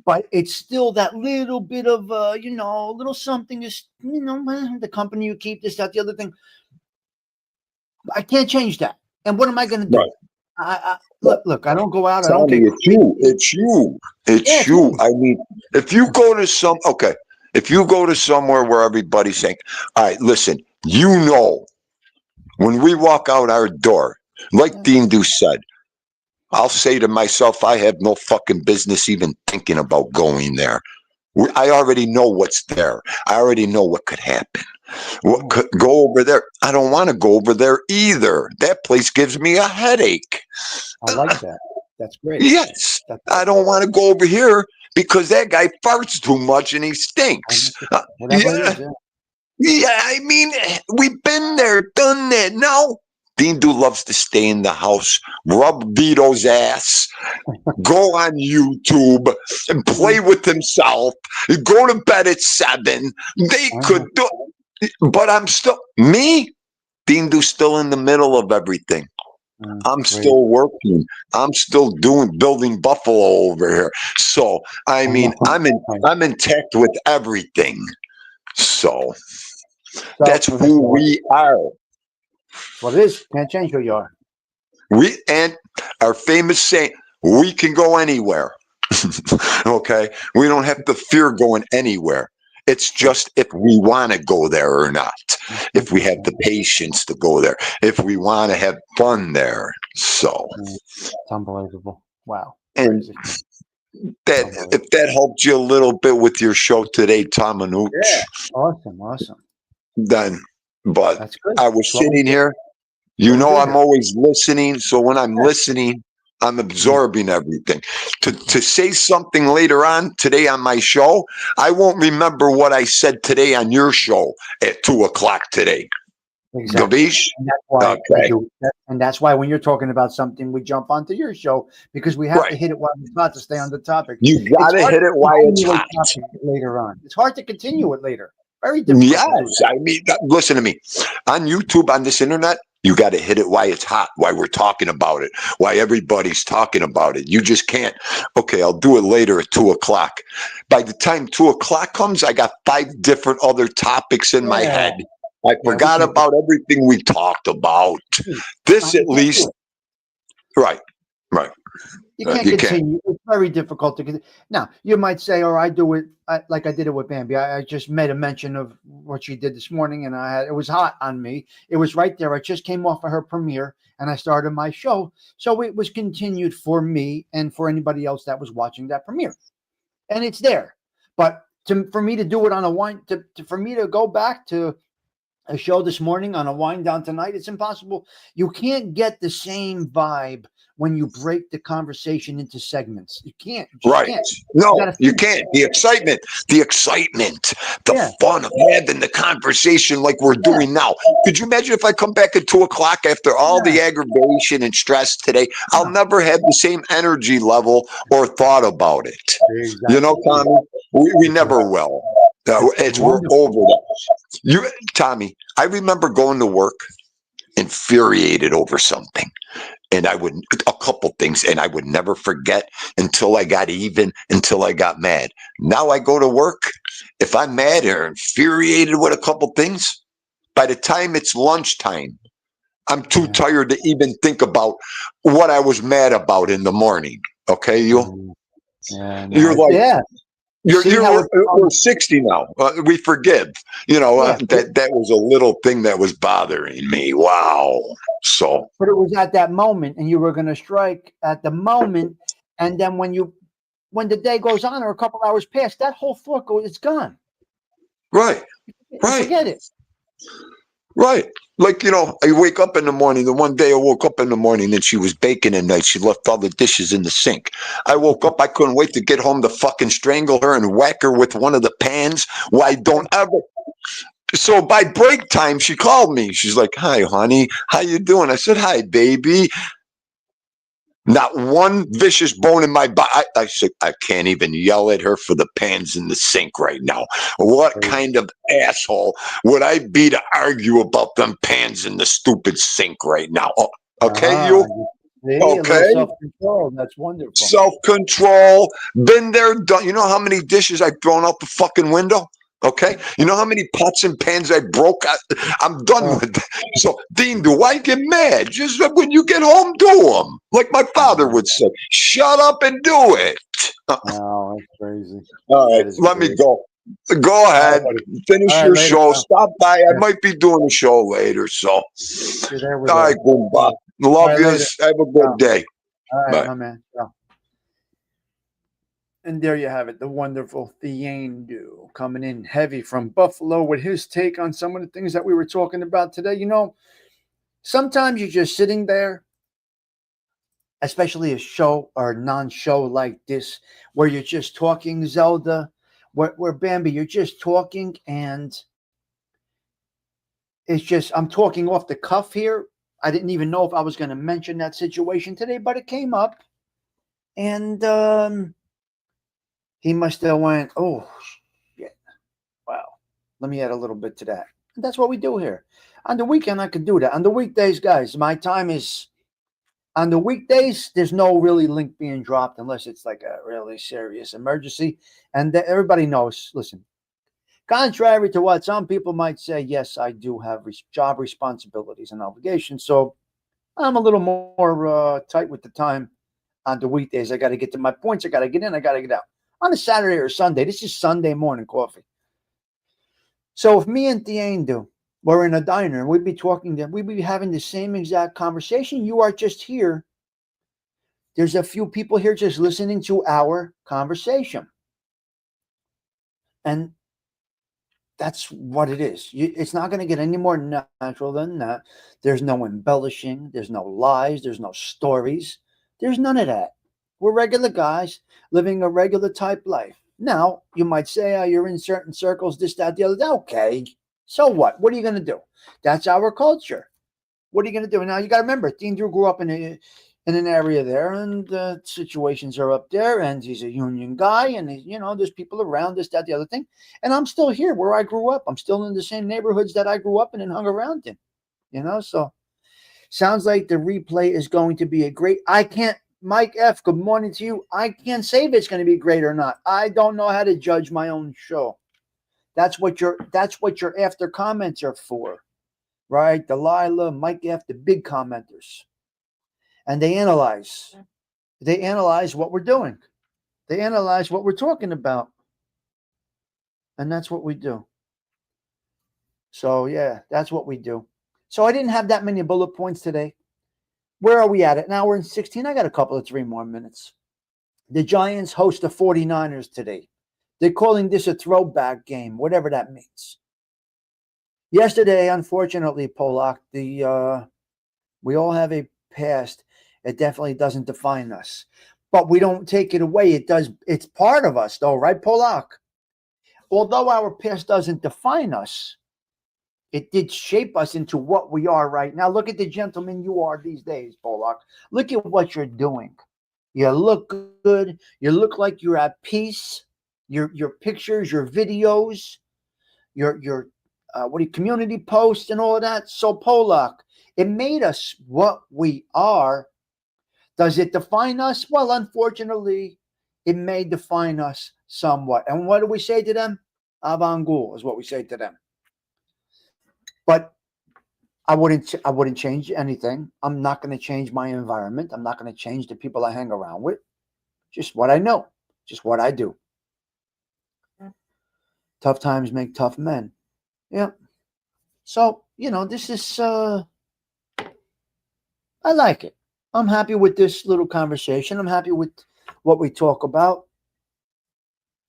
S1: but it's still that little bit of, a little something is, the company you keep, this, that, the other thing. I can't change that. And what am I going to do? Look, I don't go out. I don't take
S3: It's you. I mean, if you go to somewhere where everybody's saying, all right, listen, when we walk out our door, like Dean Du said, I'll say to myself, I have no fucking business even thinking about going there. I already know what's there. I already know what could happen. What could go over there? I don't want to go over there either. That place gives me a headache.
S1: I like that. That's great.
S3: Yes. I don't want to go over here because that guy farts too much and he stinks. Yeah, I mean, we've been there, done that. No. Dean Du loves to stay in the house, rub Vito's ass, go on YouTube and play with himself, go to bed at 7. They could do, but I'm still, Dean Du's still in the middle of everything. I'm still working. I'm still building Buffalo over here. So, I mean, I'm intact with everything. So that's who we are.
S1: Well, it is. Can't change who you are.
S3: And our famous saying, we can go anywhere. Okay? We don't have to fear going anywhere. It's just if we want to go there or not. If we have the patience to go there. If we want to have fun there. So.
S1: It's unbelievable. Wow.
S3: And if that helped you a little bit with your show today, Tom Anuch.
S1: Yeah. Awesome.
S3: Then, but
S1: that's good.
S3: I was sitting here. I'm always listening. So when I'm listening, I'm absorbing everything. To say something later on today on my show, I won't remember what I said today on your show at 2:00 today.
S1: Exactly.
S3: Gavish?
S1: And that's why when you're talking about something, we jump onto your show because we have to hit it while it's hot to stay on the topic.
S3: You got to hit it while it's hot.
S1: Later on. It's hard to continue it later. Very difficult.
S3: Yes. I mean, listen to me. On YouTube, on this internet, You got to hit it while it's hot, while we're talking about it, while everybody's talking about it. You just can't, okay, I'll do it later at 2:00. By the time 2:00 comes, I got 5 different other topics in my head. I
S1: we
S3: forgot
S1: can't-
S3: about everything we talked about. This at least, right.
S1: You can't
S3: You
S1: continue. It's very difficult to continue. Now, you might say, or I do it like I did it with Bambi. I just made a mention of what she did this morning, and it was hot on me. It was right there. I just came off of her premiere, and I started my show. So it was continued for me and for anybody else that was watching that premiere. And it's there. But for me to do it on a wind, for me to go back to a show this morning on a wind down tonight, it's impossible. You can't get the same vibe when you break the conversation into segments. You can't.
S3: Right.
S1: Can't.
S3: No, you
S1: think.
S3: can't. The excitement, the fun of having the conversation like we're doing now. Could you imagine if I come back at 2:00 after all the aggravation and stress today? I'll never have the same energy level or thought about it.
S1: Exactly.
S3: You know, Tommy, we never will. We're over that. Tommy, I remember going to work infuriated over something. And a couple things, and I would never forget until I got even, until I got mad. Now I go to work. If I'm mad or infuriated with a couple things, by the time it's lunchtime, I'm too tired to even think about what I was mad about in the morning. Okay, you're like, we're 60 now. We forgive. That was a little thing that was bothering me. Wow. So,
S1: but it was at that moment, and you were going to strike at the moment, and then when the day goes on or a couple hours pass, that whole thought it's gone.
S3: Right.
S1: Forget it.
S3: Right. Like, I wake up in the morning. The one day I woke up in the morning and she was baking at night. She left all the dishes in the sink. I woke up. I couldn't wait to get home to fucking strangle her and whack her with one of the pans. Why don't ever. So by break time, she called me. She's like, "Hi, honey. How you doing?" I said, "Hi, baby." Not one vicious bone in my body. I said, I can't even yell at her for the pans in the sink right now. What kind of asshole would I be to argue about them pans in the stupid sink right now? Oh, okay, okay.
S1: Self-control. That's wonderful.
S3: Self-control. Been there, done. You know how many dishes I've thrown out the fucking window? Okay. You know how many pots and pans I broke? I'm done with that. So, Dean, do I get mad? Just when you get home, do them. Like my father would say, shut up and do it.
S1: Wow, that's crazy.
S3: All right, let me go. Go ahead. Finish your show. Stop by. I might be doing a show later. So, all right, Goomba. Love you. Have a good day.
S1: All right, my man. And there you have it, the wonderful Theandu coming in heavy from Buffalo with his take on some of the things that we were talking about today. Sometimes you're just sitting there, especially a show or a non-show like this, where you're just talking, Zelda, where Bambi, you're just talking, and it's just, I'm talking off the cuff here. I didn't even know if I was going to mention that situation today, but it came up. And he must have went, oh, shit. Wow. Let me add a little bit to that. And that's what we do here. On the weekend, I could do that. On the weekdays, guys, my time is, on the weekdays, there's no really link being dropped unless it's like a really serious emergency. And everybody knows, listen, contrary to what some people might say, yes, I do have job responsibilities and obligations. So I'm a little more tight with the time on the weekdays. I got to get to my points. I got to get in. I got to get out. On a Saturday or Sunday, this is Sunday morning coffee. So if me and Theandu were in a diner, we'd be having the same exact conversation. You are just here. There's a few people here just listening to our conversation. And that's what it is. It's not going to get any more natural than that. There's no embellishing. There's no lies. There's no stories. There's none of that. We're regular guys living a regular type life. Now, you might say, you're in certain circles, this, that, the other. Okay, so what? What are you going to do? That's our culture. What are you going to do? Now, you got to remember, Dean Drew grew up in an area there, and situations are up there, and he's a union guy, and there's people around, this, that, the other thing. And I'm still here where I grew up. I'm still in the same neighborhoods that I grew up in and hung around in, so Sounds like the replay is going to be a great. I can't. Mike F. Good morning to you. I can't say if it's going to be great or not. I don't know how to judge my own show. That's what your after comments are for, right? Delilah, Mike F. The big commenters, and they analyze. They analyze what we're doing. They analyze what we're talking about, and that's what we do. So yeah, that's what we do. So I didn't have that many bullet points today. Where are we at? An hour and 16. I got a couple of 3 more minutes. The Giants host the 49ers today. They're calling this a throwback game, whatever that means. Yesterday, unfortunately, Polak, we all have a past. It definitely doesn't define us. But we don't take it away. It does. It's part of us, though, right, Polak? Although our past doesn't define us, it did shape us into what we are right now. Look at the gentleman you are these days, Polak. Look at what you're doing. You look good. You look like you're at peace. Your pictures, your videos, your community posts and all of that. So Polak, it made us what we are. Does it define us? Well, unfortunately, it may define us somewhat. And what do we say to them? Avangul is what we say to them. But I wouldn't change anything. I'm not going to change my environment. I'm not going to change the people I hang around with. Just what I know. Just what I do. Tough times make tough men. Yeah. So, this is I like it. I'm happy with this little conversation. I'm happy with what we talk about.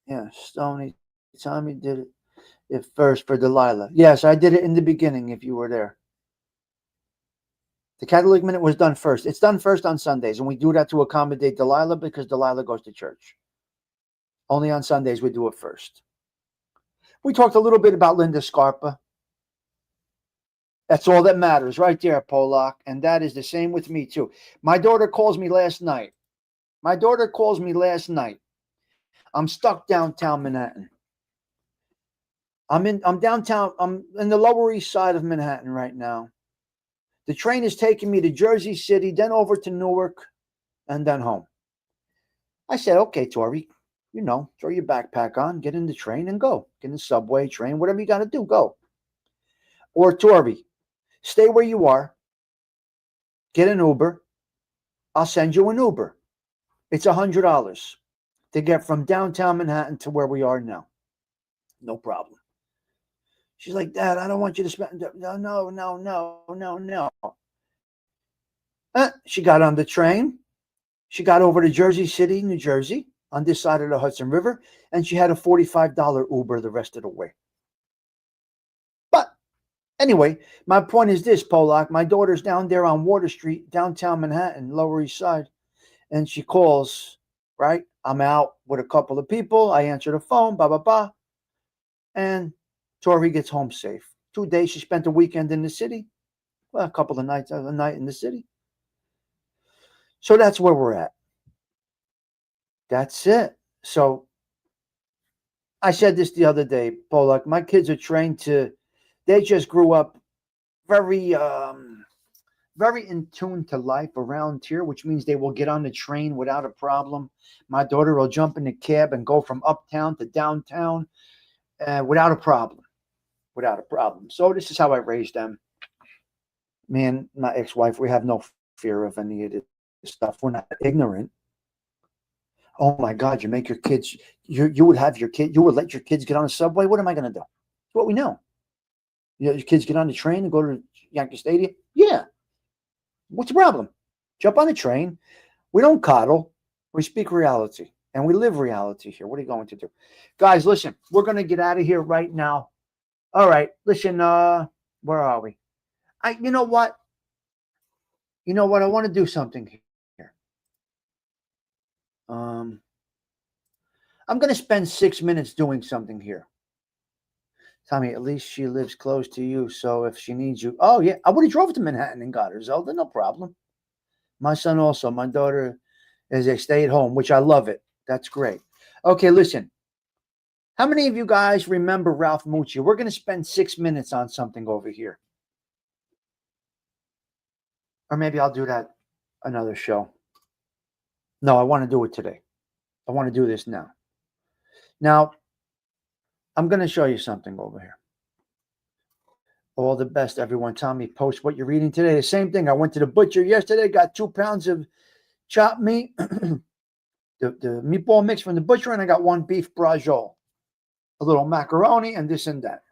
S1: Yeah, Stoney, Tommy did it first for Delilah. Yes, I did it in the beginning if you were there. The Catholic Minute was done first. It's done first on Sundays, and we do that to accommodate Delilah because Delilah goes to church. Only on Sundays we do it first. We talked a little bit about Linda Scarpa. That's all that matters right there, Polak. And that is the same with me, too. My daughter calls me last night. I'm stuck downtown Manhattan. I'm downtown. I'm in the Lower East Side of Manhattan right now. The train is taking me to Jersey City, then over to Newark, and then home. I said, okay, Tori, throw your backpack on, get in the train and go. Get in the subway, train, whatever you got to do, go. Or Tori, stay where you are, get an Uber. I'll send you an Uber. It's $100 to get from downtown Manhattan to where we are now. No problem. She's like, Dad, I don't want you to spend. No. She got on the train. She got over to Jersey City, New Jersey, on this side of the Hudson River, and she had a $45 Uber the rest of the way. But anyway, my point is this, Polak. My daughter's down there on Water Street, downtown Manhattan, Lower East Side, and she calls, right? I'm out with a couple of people. I answer the phone, and Tori gets home safe. 2 days, she spent a weekend in the city. Well, a couple of nights, a night in the city. So that's where we're at. That's it. So I said this the other day, Polak. My kids are trained they just grew up very in tune to life around here, which means they will get on the train without a problem. My daughter will jump in the cab and go from uptown to downtown without a problem. So this is how I raised them. Me and my ex-wife, we have no fear of any of this stuff. We're not ignorant. Oh my God, you make your kids, you would let your kids get on a subway? What am I going to do? It's what we know. Your kids get on the train and go to Yankee Stadium? Yeah. What's the problem? Jump on the train. We don't coddle. We speak reality. And we live reality here. What are you going to do? Guys, listen, we're going to get out of here right now. All right, listen, where are we? You know what? I want to do something here. I'm going to spend 6 minutes doing something here. Tommy, at least she lives close to you, so if she needs you. Oh, yeah, I would have drove to Manhattan and got her, Zelda, no problem. My son also. My daughter is a stay-at-home, which I love it. That's great. Okay, listen. How many of you guys remember Ralph Mucci? We're going to spend 6 minutes on something over here. Or maybe I'll do that another show. No, I want to do it today. I want to do this now. Now, I'm going to show you something over here. All the best, everyone. Tommy, post what you're reading today. The same thing. I went to the butcher yesterday, got 2 pounds of chopped meat, the meatball mix from the butcher, and I got 1 beef braciole, a little macaroni, and this and that.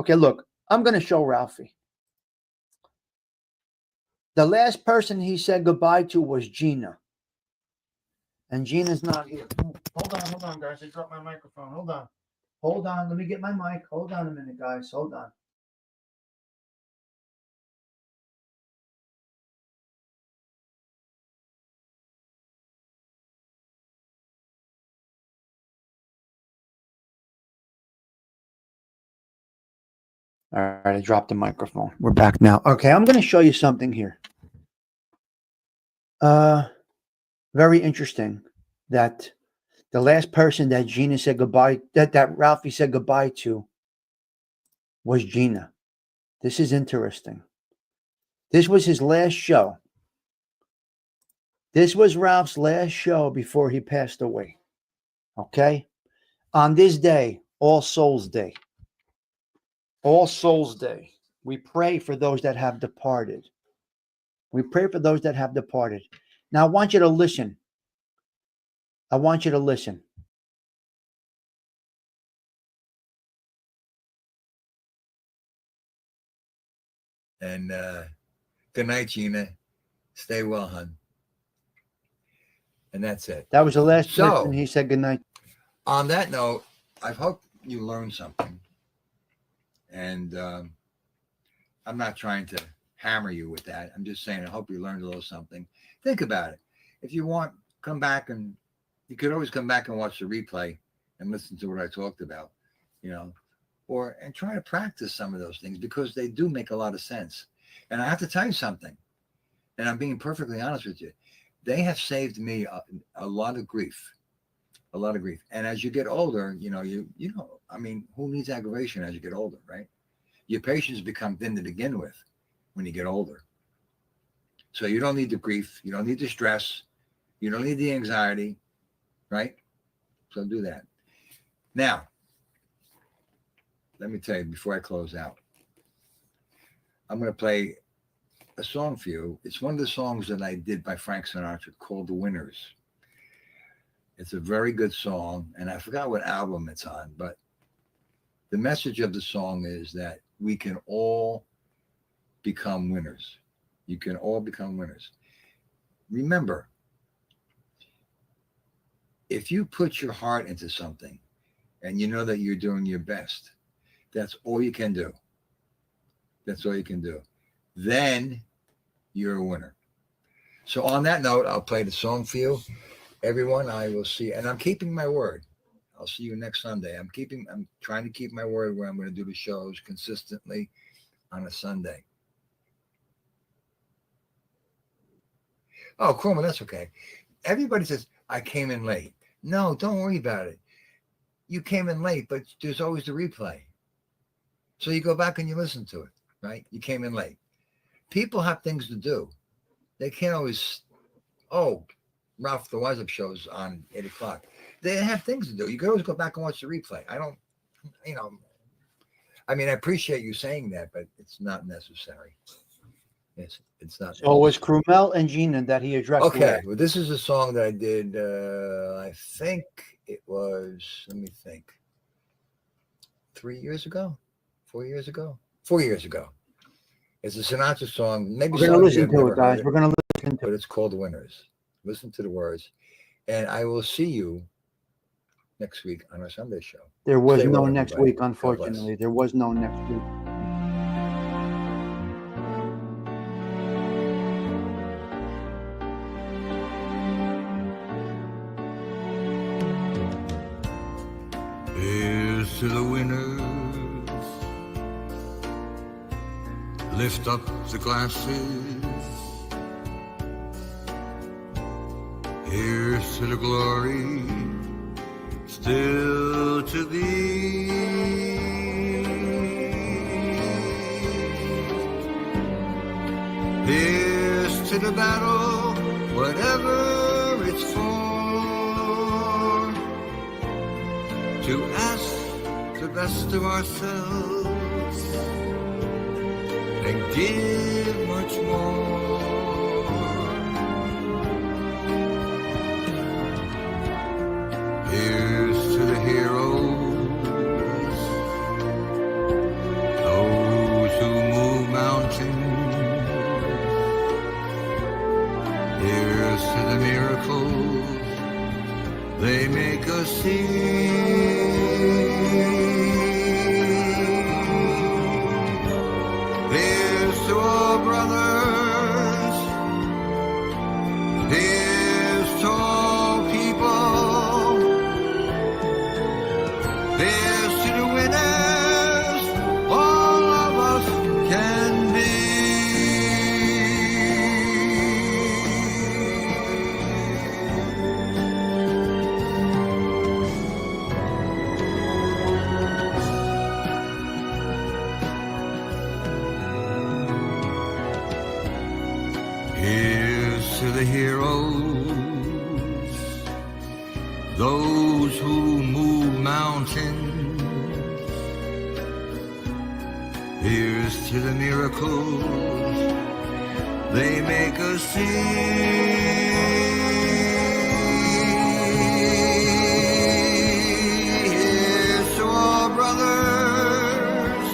S1: Okay, look, I'm going to show Ralphie. The last person he said goodbye to was Gina. And Gina's not here. Hold on, guys. I dropped my microphone. Hold on. Let me get my mic. Hold on a minute, guys. Hold on. All right, I dropped the microphone. We're back now. Okay, I'm going to show you something here. Very interesting that the last person that Gina said goodbye, that Ralphie said goodbye to, was Gina. This is interesting. This was his last show. This was Ralph's last show before he passed away. Okay? On this day, All Souls Day. All Souls Day. We pray for those that have departed. We pray for those that have departed. Now, I want you to listen. I want you to listen.
S4: And good night, Gina. Stay well, hon. And that's it.
S1: That was the last person he said goodnight.
S4: On that note, I hope you learned something. And I'm not trying to hammer you with that. I'm just saying I hope you learned a little something. Think about it. If you want, come back, and you could always come back and watch the replay and listen to what I talked about, and try to practice some of those things, because they do make a lot of sense. And I have to tell you something, and I'm being perfectly honest with you. They have saved me a lot of grief. A lot of grief. And as you get older, who needs aggravation as you get older, right? Your patience become thin to begin with when you get older. So you don't need the grief. You don't need the stress. You don't need the anxiety, right? So do that. Now, let me tell you before I close out, I'm going to play a song for you. It's one of the songs that I did by Frank Sinatra called The Winners. It's a very good song, and I forgot what album it's on, but the message of the song is that we can all become winners. You can all become winners. Remember, if you put your heart into something and you know that you're doing your best, that's all you can do. That's all you can do. Then you're a winner. So on that note, I'll play the song for you. Everyone, I will see. And I'm keeping my word. I'll see you next Sunday. I'm trying to keep my word where I'm going to do the shows consistently on a Sunday. Oh, Chroma, that's okay. Everybody says, I came in late. No, don't worry about it. You came in late, but there's always the replay. So you go back and you listen to it, right? You came in late. People have things to do. They can't always, Ralph the Wise Up show's on 8 o'clock. They have things to do. You can always go back and watch the replay. I appreciate you saying that, but it's not necessary. It's not.
S1: So it was Krumel and Gina that he addressed.
S4: Okay, well, this is a song that I did, I think it was, let me think, 3 years ago, 4 years ago, 4 years ago. It's a Sinatra song. Maybe
S1: we're going to listen to it, guys. We're going to listen to it.
S4: But it's called Winners. Listen to the words. And I will see you next week on our Sunday show.
S1: There was no next week, unfortunately. There was no next week.
S4: Here's to the winners. Lift up the glasses. Here's to the glory still to be. the battle, whatever it's for, to ask the best of ourselves and give much more. Here's to the heroes, those who move mountains. Here's to the miracles they make us see. Here's to all brothers. Here's to all people. Here's to the winners all of us can be. Here's to the heroes, those who move mountains. Here's to the miracles they make us see. Here's to all brothers.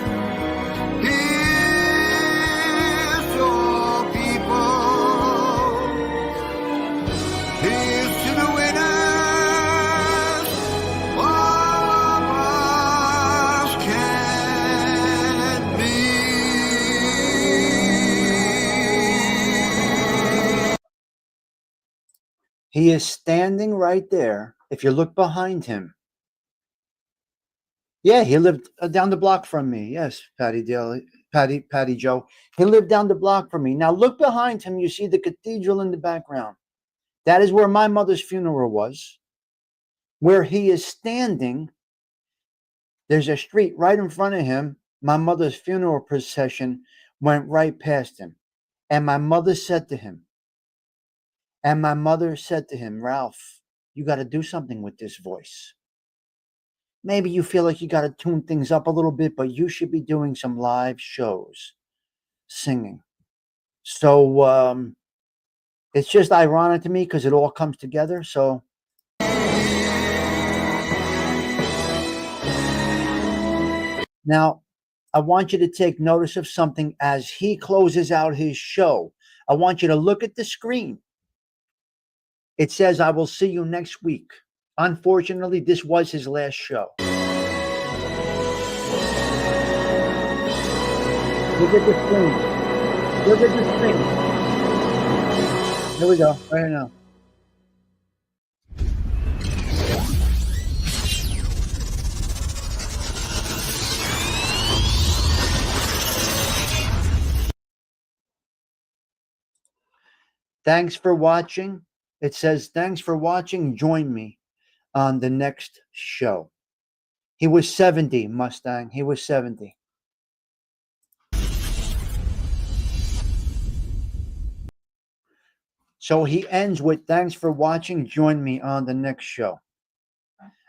S4: Here's to all people. Here's to the winners. All of us can be.
S1: He is standing right there. If you look behind him. Yeah, he lived down the block from me. Yes, Patty Joe. He lived down the block from me. Now look behind him. You see the cathedral in the background. That is where my mother's funeral was. Where he is standing, there's a street right in front of him. My mother's funeral procession went right past him. And my mother said to him, Ralph, you got to do something with this voice. Maybe you feel like you got to tune things up a little bit, but you should be doing some live shows, singing. So it's just ironic to me because it all comes together. So now I want you to take notice of something as he closes out his show. I want you to look at the screen. It says, I will see you next week. Unfortunately, this was his last show. Look at the screen. Look at the screen. Here we go, right now. Thanks for watching. It says, thanks for watching. Join me on the next show. He was 70, Mustang. He was 70. So he ends with, thanks for watching. Join me on the next show.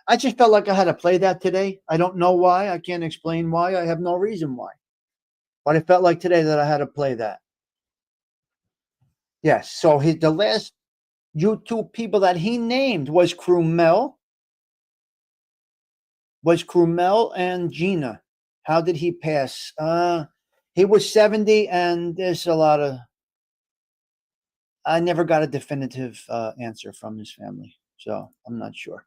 S1: I just felt like I had to play that today. I don't know why. I can't explain why. I have no reason why. But I felt like today that I had to play that. Yes. So the last YouTube people that he named was Krumel and Gina. How did he pass? He was 70, and there's a lot of. I never got a definitive answer from his family, so I'm not sure.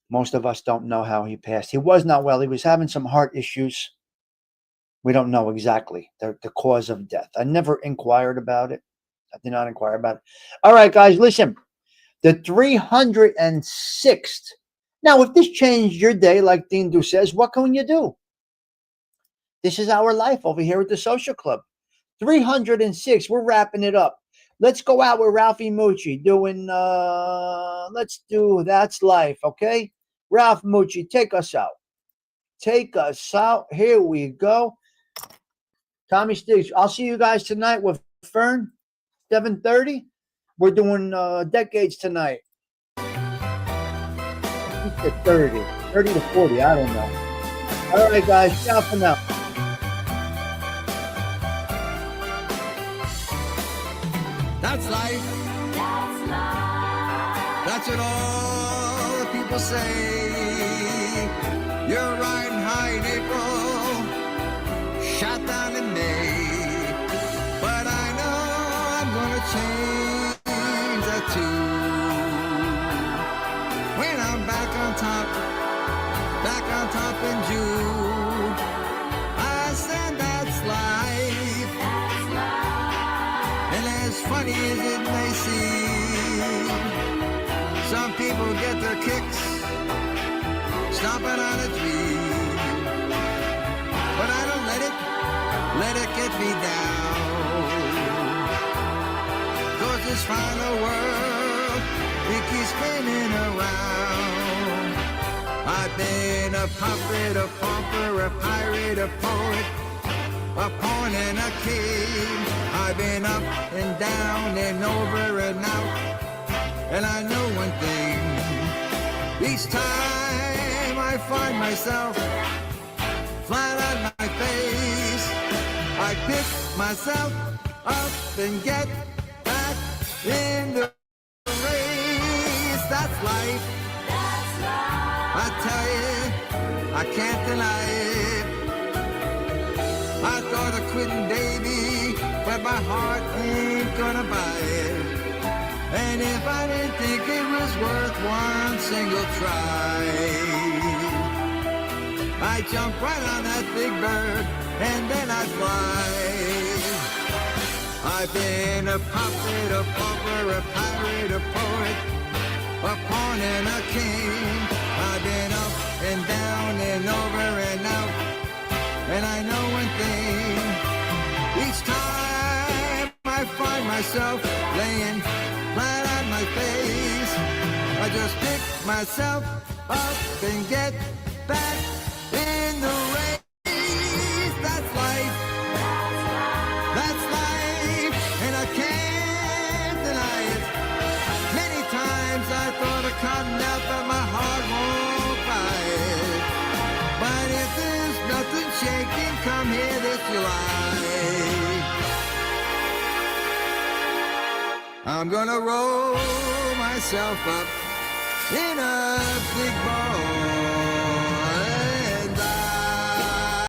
S1: Most of us don't know how he passed. He was not well. He was having some heart issues. We don't know exactly the cause of death. I never inquired about it. I did not inquire about it. All right, guys, listen. The 306th. Now, if this changed your day, like Dean Du says, what can you do? This is our life over here at the Social Club. 306. We're wrapping it up. Let's go out with Ralphie Mucci doing, let's do That's Life, okay? Ralph Mucci, take us out. Take us out. Here we go. Tommy Stigs. I'll see you guys tonight with Fern, 7:30. We're doing decades tonight. I think it's 30 to 40. I don't know. All right, guys. Ciao for now.
S4: That's life. That's what all the people say. You're riding high in April, shot down in May. But I know I'm gonna change that too. When I'm back on top in June, I said that's life. And as funny as it may seem, some people get their kicks stomping on a tree. But I don't let it get me down. 'Cause this final world, it keeps spinning around. I've been a puppet, a pauper, a pirate, a poet, a pawn and a king. I've been up and down and over and out. And I know one thing, each time I find myself flat on my face, I pick myself up and get back in the race. That's life. I tell you, I can't deny it. I thought of quitting, baby, but my heart ain't gonna buy it. And if I didn't think it was worth one single try, I'd jump right on that big bird and then I'd fly. I've been a puppet, a pauper, a pirate, a poet, a pawn and a king. I've been up and down and over and out. And I know one thing, each time I find myself laying flat on my face, I just pick myself up and get back in the race. That's life. That's life. And I can't deny it. Many times I thought of cutting out, but my heart won't buy it. But if there's nothing shaking, come here this July. I'm gonna roll myself up in a big ball.